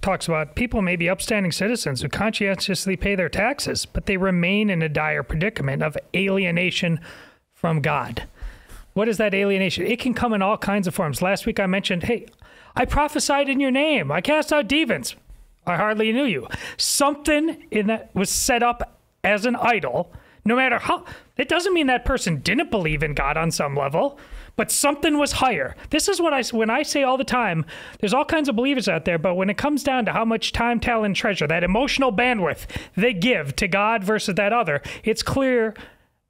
S10: talks about people may be upstanding citizens who conscientiously pay their taxes, but they remain in a dire predicament of alienation from God. What is that alienation? It can come in all kinds of forms. Last week I mentioned, hey, I prophesied in your name. I cast out demons. I hardly knew you. Something in that was set up as an idol, no matter how. It doesn't mean that person didn't believe in God on some level, but something was higher. This is what when I say all the time, there's all kinds of believers out there, but when it comes down to how much time, talent, treasure, that emotional bandwidth they give to God versus that other, it's clear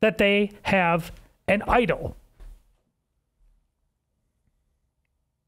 S10: that they have an idol.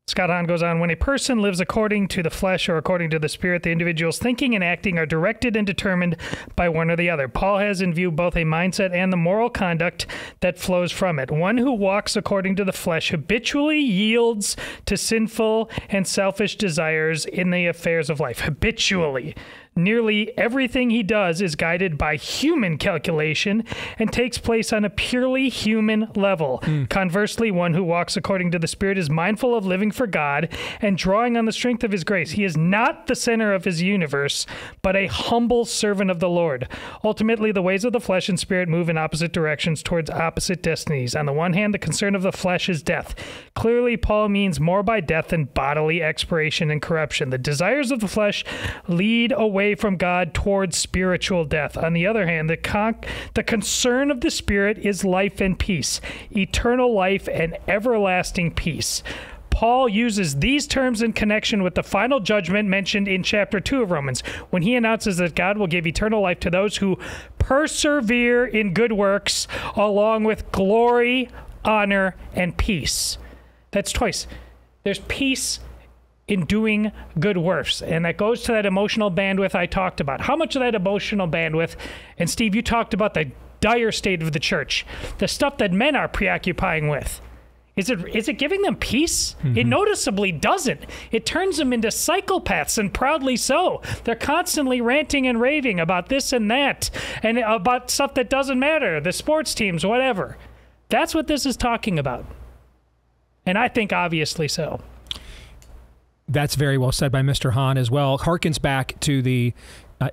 S10: Scott Hahn goes on, when a person lives according to the flesh or according to the Spirit, the individual's thinking and acting are directed and determined by one or the other. Paul has in view both a mindset and the moral conduct that flows from it. One who walks according to the flesh habitually yields to sinful and selfish desires in the affairs of life. Habitually. Nearly everything he does is guided by human calculation and takes place on a purely human level. Conversely, one who walks according to the Spirit is mindful of living for God and drawing on the strength of his grace. He is not the center of his universe, but a humble servant of the Lord. Ultimately, the ways of the flesh and spirit move in opposite directions towards opposite destinies. On the one hand, the concern of the flesh is death. Clearly, Paul means more by death than bodily expiration and corruption. The desires of the flesh lead away from God towards spiritual death. On the other hand, the concern of the Spirit is life and peace, eternal life and everlasting peace. Paul uses these terms in connection with the final judgment mentioned in chapter 2 of Romans, when he announces that God will give eternal life to those who persevere in good works, along with glory, honor, and peace. That's twice. There's peace in doing good works. And that goes to that emotional bandwidth I talked about. How much of that emotional bandwidth, and Steve, you talked about the dire state of the church, the stuff that men are preoccupying with. Is it giving them peace? It noticeably doesn't. It turns them into psychopaths, and proudly so. They're constantly ranting and raving about this and that, and about stuff that doesn't matter, the sports teams, whatever. That's what this is talking about. And I think obviously so.
S1: That's very well said by Mr. Hahn as well. Harkens back to the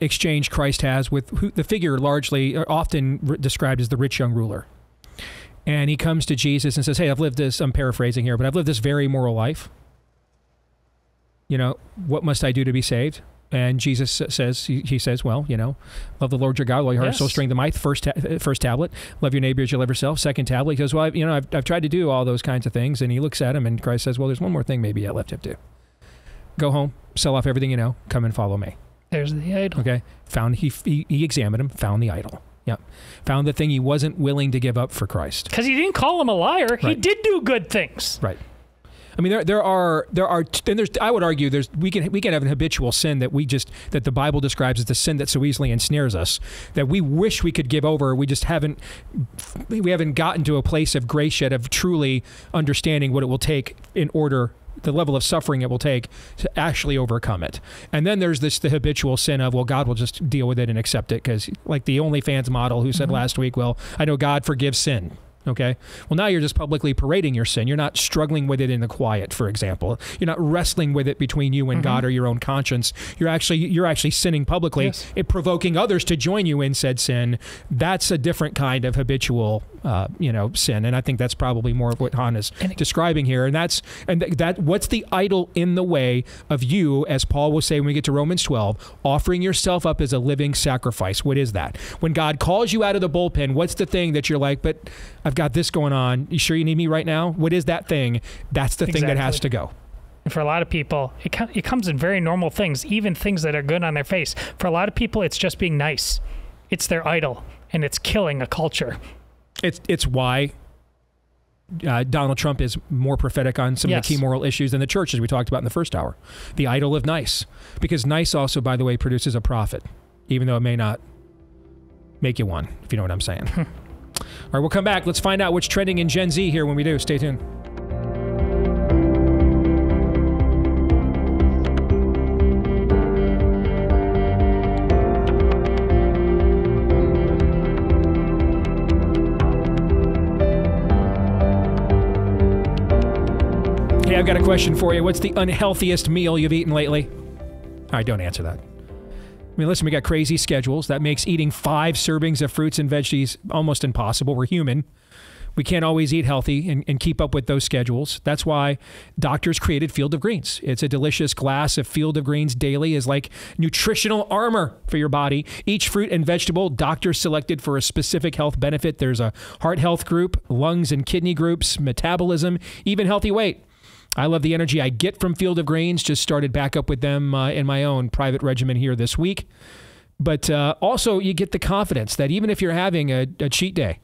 S1: exchange Christ has with the figure largely, often described as the rich young ruler. And he comes to Jesus and says, hey, I've lived this, I'm paraphrasing here, but I've lived this very moral life. You know, what must I do to be saved? And Jesus says, he says, well, you know, love the Lord your God, all your heart, soul, strength, and might. First tablet, love your neighbor as you love yourself. Second tablet, he goes, well, I've tried to do all those kinds of things. And he looks at him, and Christ says, well, there's one more thing maybe I left him to. Go home, sell off everything you know, come and follow me.
S10: There's the idol.
S1: Okay. He examined him, found the idol. Yep. Found the thing he wasn't willing to give up for Christ.
S10: Because he didn't call him a liar. Right. He did do good things.
S1: Right. I mean, I would argue we can have an habitual sin that the Bible describes as the sin that so easily ensnares us, that we wish we could give over. We just haven't gotten to a place of grace yet of truly understanding what it will take the level of suffering it will take to actually overcome it. And then there's the habitual sin of, well, God will just deal with it and accept it, because like the OnlyFans model who said last week, well, I know God forgives sin. Okay. Well, now you're just publicly parading your sin. You're not struggling with it in the quiet, for example. You're not wrestling with it between you and God or your own conscience. You're actually sinning publicly, provoking others to join you in said sin. That's a different kind of habitual, sin. And I think that's probably more of what Han is describing here. And what's the idol in the way of you, as Paul will say when we get to Romans 12, offering yourself up as a living sacrifice? What is that? When God calls you out of the bullpen, what's the thing that you're like, but I've got this going on. You sure you need me right now? What is that thing? That's the thing that has to go.
S10: And for a lot of people, it comes in very normal things, even things that are good on their face. For a lot of people, it's just being nice. It's their idol, and it's killing a culture.
S1: It's why Donald Trump is more prophetic on some of the key moral issues than the church, as we talked about in the first hour. The idol of nice. Because nice also, by the way, produces a prophet, even though it may not make you one, if you know what I'm saying. All right, we'll come back. Let's find out what's trending in Gen Z here when we do. Stay tuned. Hey, I've got a question for you. What's the unhealthiest meal you've eaten lately? All right, don't answer that. I mean, listen, we got crazy schedules. That makes eating 5 servings of fruits and veggies almost impossible. We're human. We can't always eat healthy and keep up with those schedules. That's why doctors created Field of Greens. It's a delicious glass of Field of Greens daily is like nutritional armor for your body. Each fruit and vegetable, doctors selected for a specific health benefit. There's a heart health group, lungs and kidney groups, metabolism, even healthy weight. I love the energy I get from Field of Greens. Just started back up with them in my own private regimen here this week. But also you get the confidence that even if you're having a cheat day,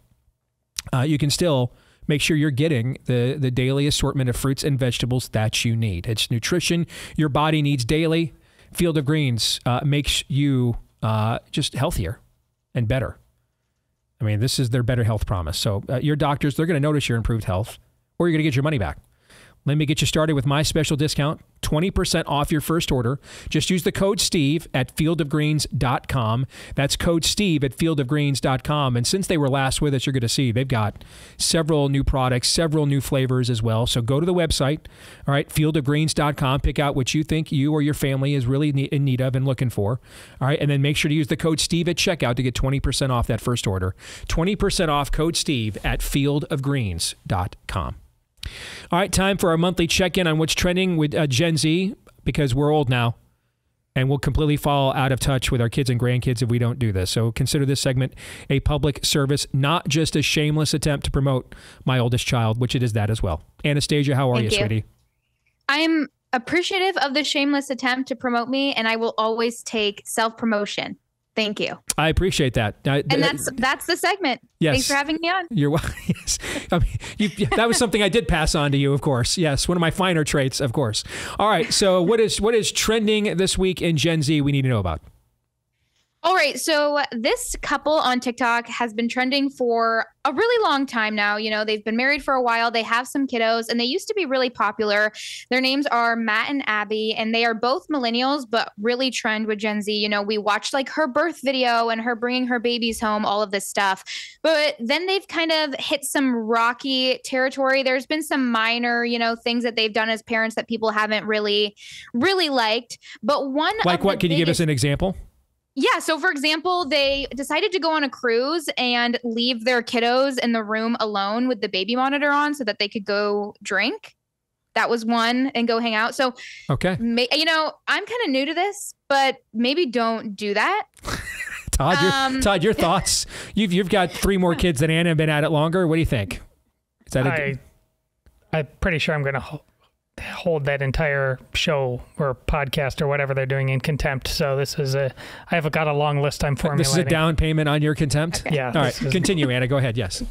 S1: you can still make sure you're getting the daily assortment of fruits and vegetables that you need. It's nutrition your body needs daily. Field of Greens makes you just healthier and better. I mean, this is their better health promise. So your doctors, they're going to notice your improved health, or you're going to get your money back. Let me get you started with my special discount, 20% off your first order. Just use the code Steve at fieldofgreens.com. That's code Steve at fieldofgreens.com. And since they were last with us, you're going to see they've got several new products, several new flavors as well. So go to the website, all right, fieldofgreens.com. Pick out what you think you or your family is really in need of and looking for. All right, and then make sure to use the code Steve at checkout to get 20% off that first order. 20% off, code Steve at fieldofgreens.com. All right, time for our monthly check-in on what's trending with Gen Z, because we're old now and we'll completely fall out of touch with our kids and grandkids if we don't do this. So consider this segment a public service, not just a shameless attempt to promote my oldest child, which it is that as well. Anastasia, how are you, sweetie?
S12: I'm appreciative of the shameless attempt to promote me, and I will always take self-promotion. Thank you. I
S1: appreciate that.
S12: And that's the segment.
S1: Yes.
S12: Thanks for having me on.
S1: You're welcome. Yes. I mean, that was something I did pass on to you, of course. Yes, one of my finer traits, of course. All right. So what is trending this week in Gen Z we need to know about?
S12: All right. So this couple on TikTok has been trending for a really long time now. You know, they've been married for a while. They have some kiddos, and they used to be really popular. Their names are Matt and Abby, and they are both millennials, but really trend with Gen Z. You know, we watched like her birth video and her bringing her babies home, all of this stuff. But then they've kind of hit some rocky territory. There's been some minor, you know, things that they've done as parents that people haven't really liked. But one
S1: like what? Can you give us an example?
S12: Yeah. So, for example, they decided to go on a cruise and leave their kiddos in the room alone with the baby monitor on so that they could go drink. That was one, and go hang out. So,
S1: okay.
S12: You know, I'm kind of new to this, but maybe don't do that.
S1: Todd, your thoughts? You've got 3 more kids than Anna, have been at it longer. What do you think? Is that
S10: I'm pretty sure I'm going to hold that entire show or podcast or whatever they're doing in contempt. So this is I've got a long list I'm formulating.
S1: This is a down payment on your contempt?
S12: Okay.
S10: Yeah.
S1: All right. Continue, Anna. Go ahead. Yes.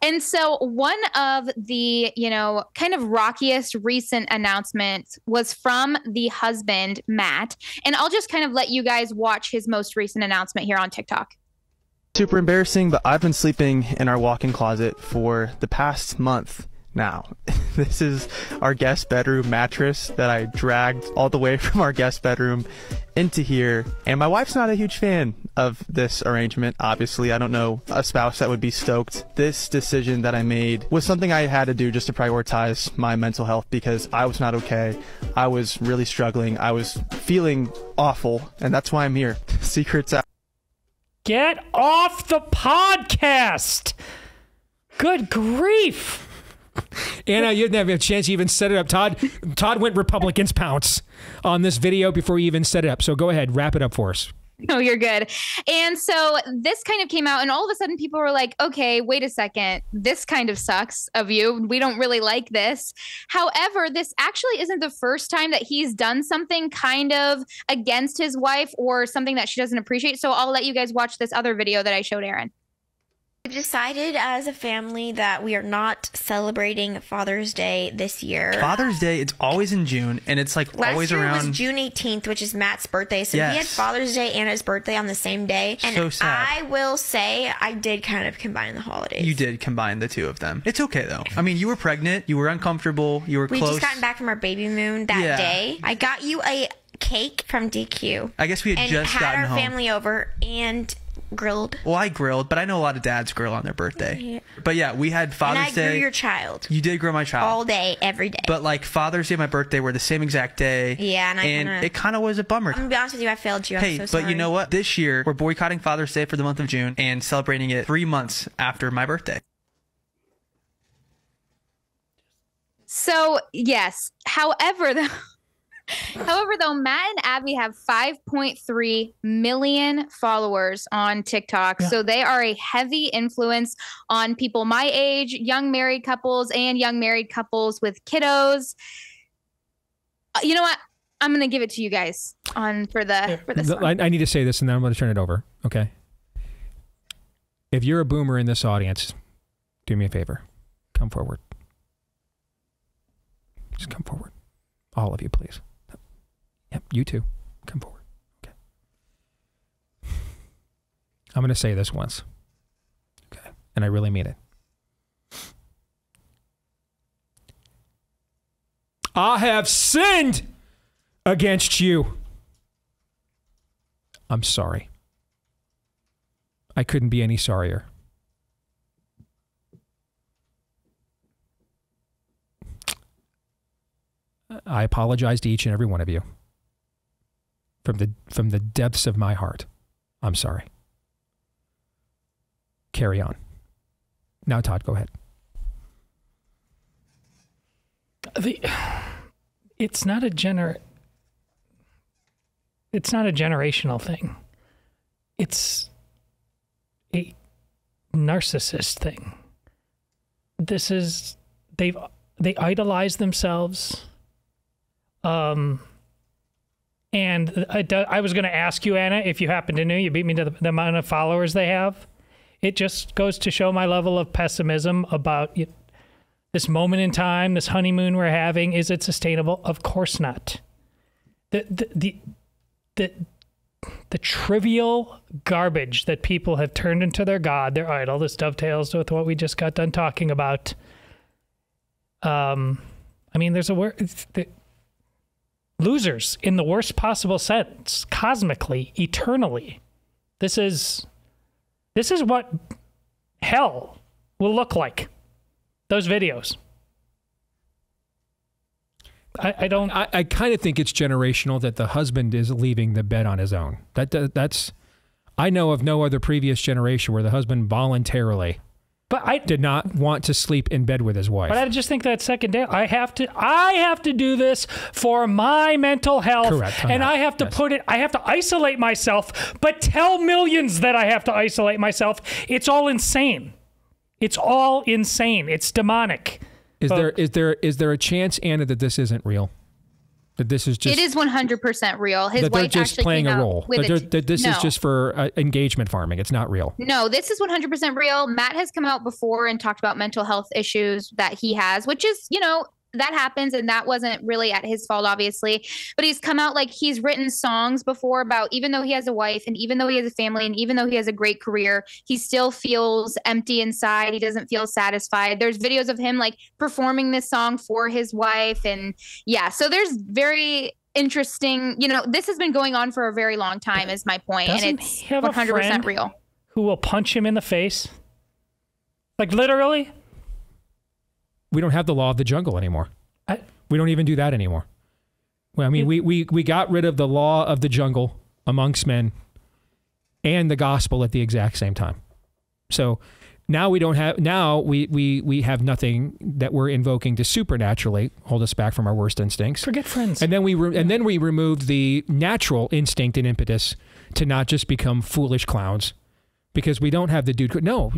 S12: And so one of the, you know, kind of rockiest recent announcements was from the husband, Matt. And I'll just kind of let you guys watch his most recent announcement here on TikTok.
S13: Super embarrassing, but I've been sleeping in our walk-in closet for the past month now. This is our guest bedroom mattress that I dragged all the way from our guest bedroom into here. And my wife's not a huge fan of this arrangement. Obviously, I don't know a spouse that would be stoked. This decision that I made was something I had to do just to prioritize my mental health, because I was not okay. I was really struggling. I was feeling awful. And that's why I'm here. Secrets out.
S10: Get off the podcast. Good grief.
S1: Anna, you didn't have a chance to even set it up. Todd went Republicans pounce on this video before you even set it up. So go ahead, wrap it up for us.
S12: No, you're good. And so this kind of came out, and all of a sudden people were like, okay, wait a second. This kind of sucks of you. We don't really like this. However, this actually isn't the first time that he's done something kind of against his wife or something that she doesn't appreciate. So I'll let you guys watch this other video that I showed Aaron.
S14: We've decided as a family that we are not celebrating Father's Day this year.
S15: Father's Day, it's always in June, and it's like always around.
S14: Last year was June 18th, which is Matt's birthday, so
S15: yes.
S14: He had Father's Day and his birthday on the same day. And
S15: so sad.
S14: I will say I did kind of combine the holidays.
S15: You did combine the two of them. It's okay, though. I mean, you were pregnant, you were uncomfortable, you were
S14: We
S15: close.
S14: just gotten back from our baby moon that day. I got you a cake from DQ.
S15: I guess we had just gotten home.
S14: And had our family over and grilled.
S15: Well, I grilled, but I know a lot of dads grill on their birthday. Yeah. But yeah, we had Father's Day.
S14: And I grew your child.
S15: You did grow my child.
S14: All day, every day.
S15: But like Father's Day and my birthday were the same exact day.
S14: Yeah, and
S15: it kind of was a bummer.
S14: I'm going to be honest with you, I failed you.
S15: Hey,
S14: I'm so sorry.
S15: But you know what? This year, we're boycotting Father's Day for the month of June and celebrating it 3 months after my birthday.
S12: So, yes. However, though, Matt and Abby have 5.3 million followers on TikTok. Yeah. So they are a heavy influence on people my age, young married couples, and young married couples with kiddos. You know what? I'm going to give it to you guys for this one.
S1: I need to say this, and then I'm going to turn it over. Okay. If you're a boomer in this audience, do me a favor. Come forward. Just come forward. All of you, please. Yep, you too. Come forward. Okay. I'm going to say this once. Okay. And I really mean it. I have sinned against you. I'm sorry. I couldn't be any sorrier. I apologize to each and every one of you. From the depths of my heart. I'm sorry. Carry on. Now, Todd, go ahead.
S10: It's not a generational thing. It's a narcissist thing. This is they idolize themselves. And I was going to ask you, Anna, if you happen to know, you beat me to the amount of followers they have. It just goes to show my level of pessimism about this moment in time, this honeymoon we're having. Is it sustainable? Of course not. The trivial garbage that people have turned into their god, their idol. This dovetails with what we just got done talking about. I mean, there's a word. Losers in the worst possible sense, cosmically, eternally. This is what hell will look like. Those videos. I
S1: kind of think it's generational that the husband is leaving the bed on his own. That's I know of no other previous generation where the husband voluntarily did not want to sleep in bed with his wife.
S10: But I just think that's secondary. I have to do this for my mental health.
S1: Correct.
S10: And I have to I have to isolate myself, but tell millions that I have to isolate myself. It's all insane. It's all insane. It's demonic.
S1: Is there a chance, Anna, that this isn't real? That this is just...
S12: It is 100% real. His
S1: that they're
S12: wife
S1: just
S12: actually
S1: playing
S12: came
S1: a
S12: out
S1: role.
S12: with
S1: That this
S12: No.
S1: is just for engagement farming. It's not real.
S12: No, this is 100% real. Matt has come out before and talked about mental health issues that he has, which is, that happens, and that wasn't really at his fault, obviously. But he's come out like he's written songs before about even though he has a wife and even though he has a family and even though he has a great career, he still feels empty inside. He doesn't feel satisfied. There's videos of him like performing this song for his wife. And yeah, so there's very interesting, this has been going on for a very long time is my point.
S10: Doesn't
S12: And it's
S10: he have a
S12: 100%
S10: friend
S12: real.
S10: Who will punch him in the face? Like literally?
S1: We don't have the law of the jungle anymore. We don't even do that anymore. Well, I mean, we got rid of the law of the jungle amongst men and the gospel at the exact same time. So now we don't have, now we have nothing that we're invoking to supernaturally hold us back from our worst instincts.
S10: Forget friends.
S1: And then we removed the natural instinct and impetus to not just become foolish clowns because we don't have the dude. No,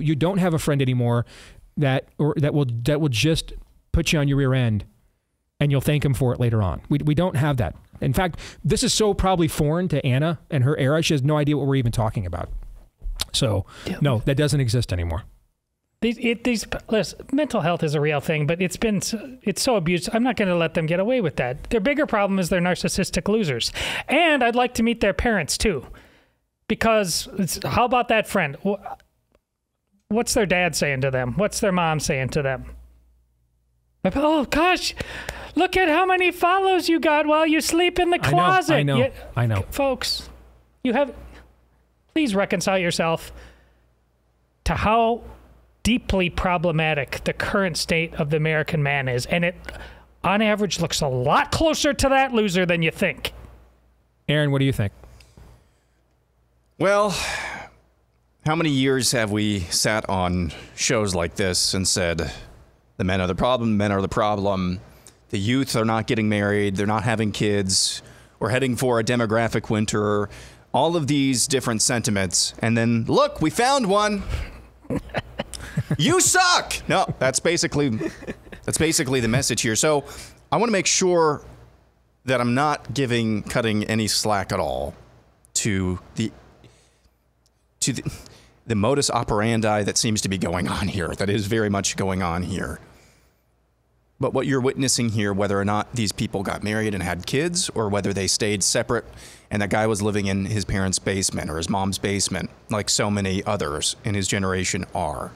S1: you don't have a friend anymore that will just put you on your rear end and you'll thank him for it later on. We don't have that. In fact, this is so probably foreign to Anna and her era. She has no idea what we're even talking about. So no, that doesn't exist anymore.
S10: Listen, mental health is a real thing, but it's so abused. I'm not going to let them get away with that. Their bigger problem is they're narcissistic losers. And I'd like to meet their parents too, because how about that friend? What's their dad saying to them? What's their mom saying to them? Oh, gosh, look at how many follows you got while you sleep in the closet.
S1: I know.
S10: Folks, please reconcile yourself to how deeply problematic the current state of the American man is. And it, on average, looks a lot closer to that loser than you think.
S1: Aaron, what do you think?
S2: Well, how many years have we sat on shows like this and said, the men are the problem, men are the problem, the youth are not getting married, they're not having kids, we're heading for a demographic winter, all of these different sentiments, and then, look, we found one. You suck! No, that's basically the message here. So I want to make sure that I'm not cutting any slack at all to the modus operandi that seems to be going on here, that is very much going on here. But what you're witnessing here, whether or not these people got married and had kids, or whether they stayed separate and that guy was living in his parents' basement or his mom's basement, like so many others in his generation are.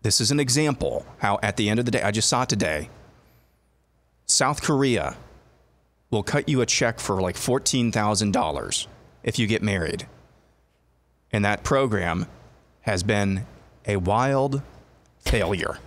S2: This is an example how, at the end of the day, I just saw it today, South Korea will cut you a check for like $14,000 if you get married. And that program has been a wild failure.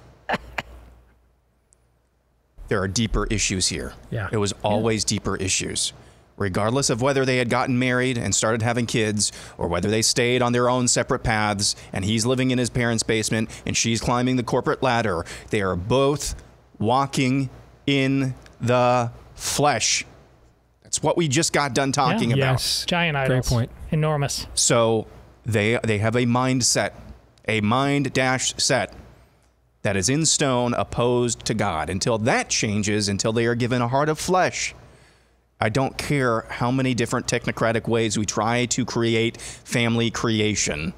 S2: There are deeper issues here.
S1: Yeah.
S2: It was always deeper issues. Regardless of whether they had gotten married and started having kids, or whether they stayed on their own separate paths, and he's living in his parents' basement and she's climbing the corporate ladder, they are both walking in the flesh. That's what we just got done talking about.
S1: Yes.
S10: Giant idols.
S1: Great point.
S10: Enormous.
S2: So they have a mindset, a mind-set that is in stone opposed to God. Until that changes, until they are given a heart of flesh, I don't care how many different technocratic ways we try to create family creation,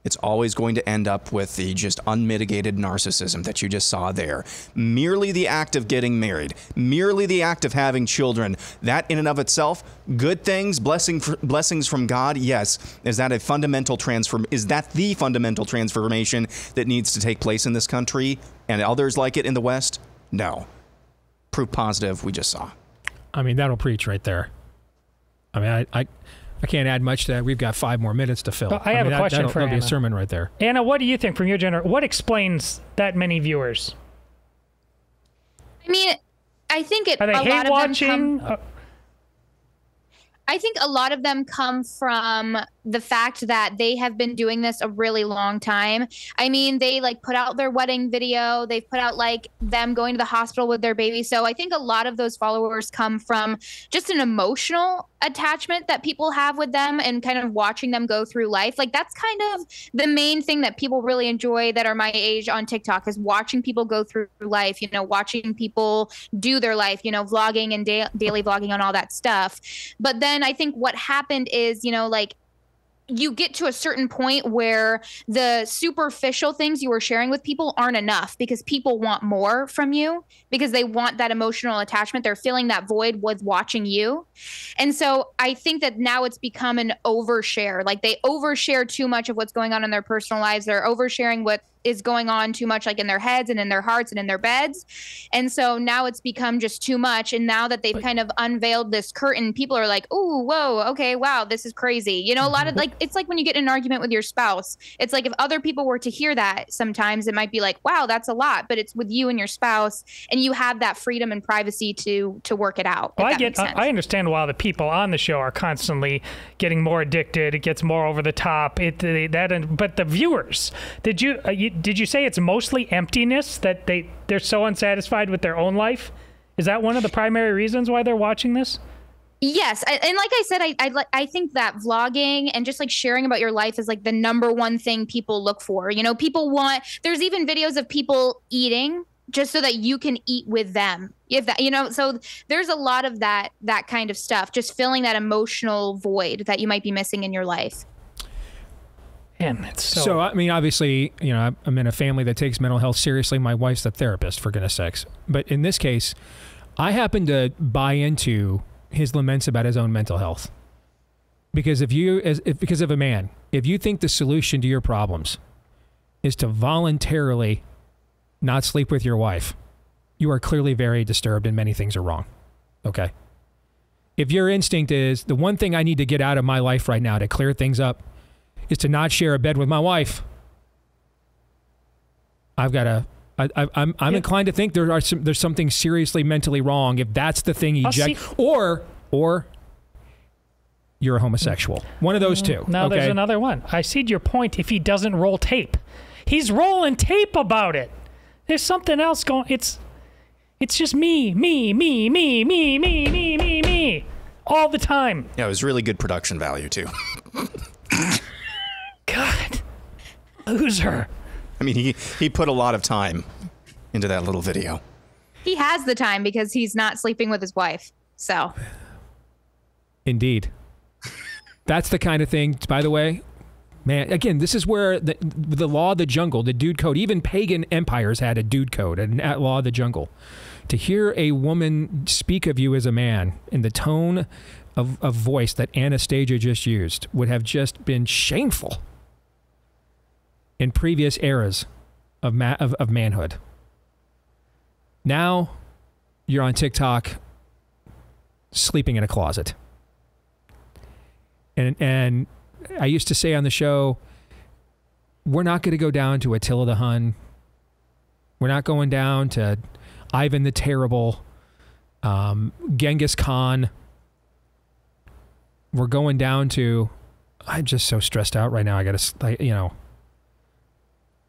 S2: it's always going to end up with the just unmitigated narcissism that you just saw there. Merely the act of getting married, merely the act of having children, that in and of itself, good things, blessings from God, yes. Is that the fundamental transformation that needs to take place in this country and others like it in the West? No. Proof positive, we just saw.
S1: I mean, that'll preach right there. I mean, I can't add much to that. We've got 5 more minutes to fill.
S10: Well, I have a question for
S1: That'll
S10: Anna.
S1: be a sermon right there.
S10: Anna, what do you think from your generation? What explains that many viewers?
S12: I mean, I think
S10: Are they
S12: a lot
S10: hate
S12: of
S10: watching?
S12: them I think a lot of them come from the fact that they have been doing this a really long time. I mean, they like put out their wedding video. They've put out like them going to the hospital with their baby. So I think a lot of those followers come from just an emotional attachment that people have with them and kind of watching them go through life. Like that's kind of the main thing that people really enjoy that are my age on TikTok is watching people go through life, you know, watching people do their life, you know, vlogging and daily vlogging on all that stuff. But then I think what happened is, you know, like you get to a certain point where the superficial things you were sharing with people aren't enough because people want more from you because they want that emotional attachment. They're filling that void with watching you. And so I think that now it's become an overshare. Like they overshare too much of what's going on in their personal lives. They're oversharing what is going on too much, like in their heads and in their hearts and in their beds. And so now it's become just too much. And now that they've kind of unveiled this curtain, people are like, oh, whoa, okay, wow, this is crazy. You know, a lot of like, it's like when you get in an argument with your spouse, it's like if other people were to hear that, sometimes it might be like, wow, that's a lot, but it's with you and your spouse and you have that freedom and privacy to work it out.
S10: Well, I understand why the people on the show are constantly getting more addicted. It gets more over the top. But the viewers, did you say it's mostly emptiness, that they're so unsatisfied with their own life? Is that one of the primary reasons why they're watching this?
S12: Yes. And like I said, I think that vlogging and just like sharing about your life is like the number one thing people look for. You know, there's even videos of people eating just so that you can eat with them. If that, you know, so there's a lot of that kind of stuff, just filling that emotional void that you might be missing in your life.
S1: So, I mean, obviously, you know, I'm in a family that takes mental health seriously. My wife's a therapist, for goodness sakes. But in this case, I happen to buy into his laments about his own mental health. Because because of a man, if you think the solution to your problems is to voluntarily not sleep with your wife, you are clearly very disturbed and many things are wrong. Okay? If your instinct is the one thing I need to get out of my life right now to clear things up is to not share a bed with my wife, I'm inclined to think there's something seriously mentally wrong if that's the thing or you're a homosexual. One of those two.
S10: Now
S1: okay?
S10: There's another one. I see your point if he doesn't roll tape. He's rolling tape about it. There's something else going. It's just me all the time.
S2: Yeah, it was really good production value too.
S10: God, loser.
S2: I mean, he put a lot of time into that little video.
S12: He has the time because he's not sleeping with his wife. So.
S1: Indeed. That's the kind of thing, by the way, man, again, this is where the law of the jungle, the dude code, even pagan empires had a dude code, a law of the jungle. To hear a woman speak of you as a man in the tone of voice that Anastasia just used would have just been shameful in previous eras of manhood. Now you're on TikTok sleeping in a closet. And I used to say on the show, we're not going to go down to Attila the Hun. We're not going down to Ivan the Terrible, Genghis Khan. We're going down to, I'm just so stressed out right now.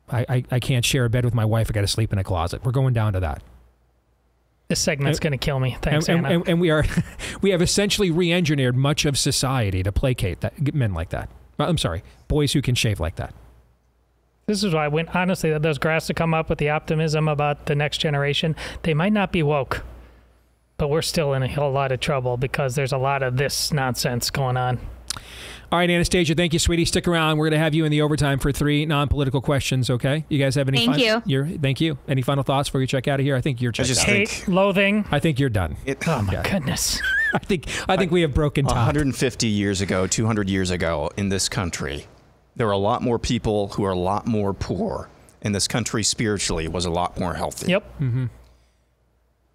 S1: I can't share a bed with my wife. I got to sleep in a closet. We're going down to that.
S10: This segment's going to kill me. Thanks, Anna.
S1: And we have essentially re-engineered much of society to placate men like that. I'm sorry, boys who can shave like that.
S10: This is why, honestly, those grass to come up with the optimism about the next generation, they might not be woke, but we're still in a whole lot of trouble because there's a lot of this nonsense going on.
S1: All right, Anastasia, thank you, sweetie. Stick around. We're going to have you in the overtime for 3 non-political questions, okay? You guys have any
S12: Thank
S1: you. Any final thoughts before you check out of here? I think you're checked out.
S10: Hate, loathing.
S1: I think you're done.
S10: Oh, my goodness.
S1: I think we have broken top.
S2: 150 years ago, 200 years ago in this country, there were a lot more people who are a lot more poor. And this country spiritually was a lot more healthy.
S10: Yep.
S1: Mm-hmm.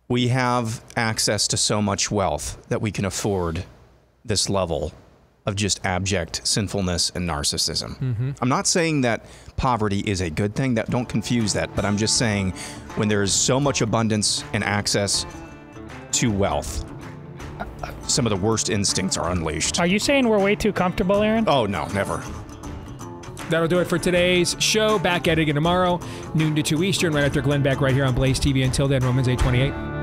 S2: We have access to so much wealth that we can afford this level of just abject sinfulness and narcissism.
S1: Mm-hmm.
S2: I'm not saying that poverty is a good thing. Don't confuse that. But I'm just saying when there's so much abundance and access to wealth, some of the worst instincts are unleashed.
S10: Are you saying we're way too comfortable, Aaron?
S2: Oh, no, never.
S1: That'll do it for today's show. Back at it again tomorrow, noon to 2 Eastern, right after Glenn back right here on Blaze TV. Until then, Romans 8:28.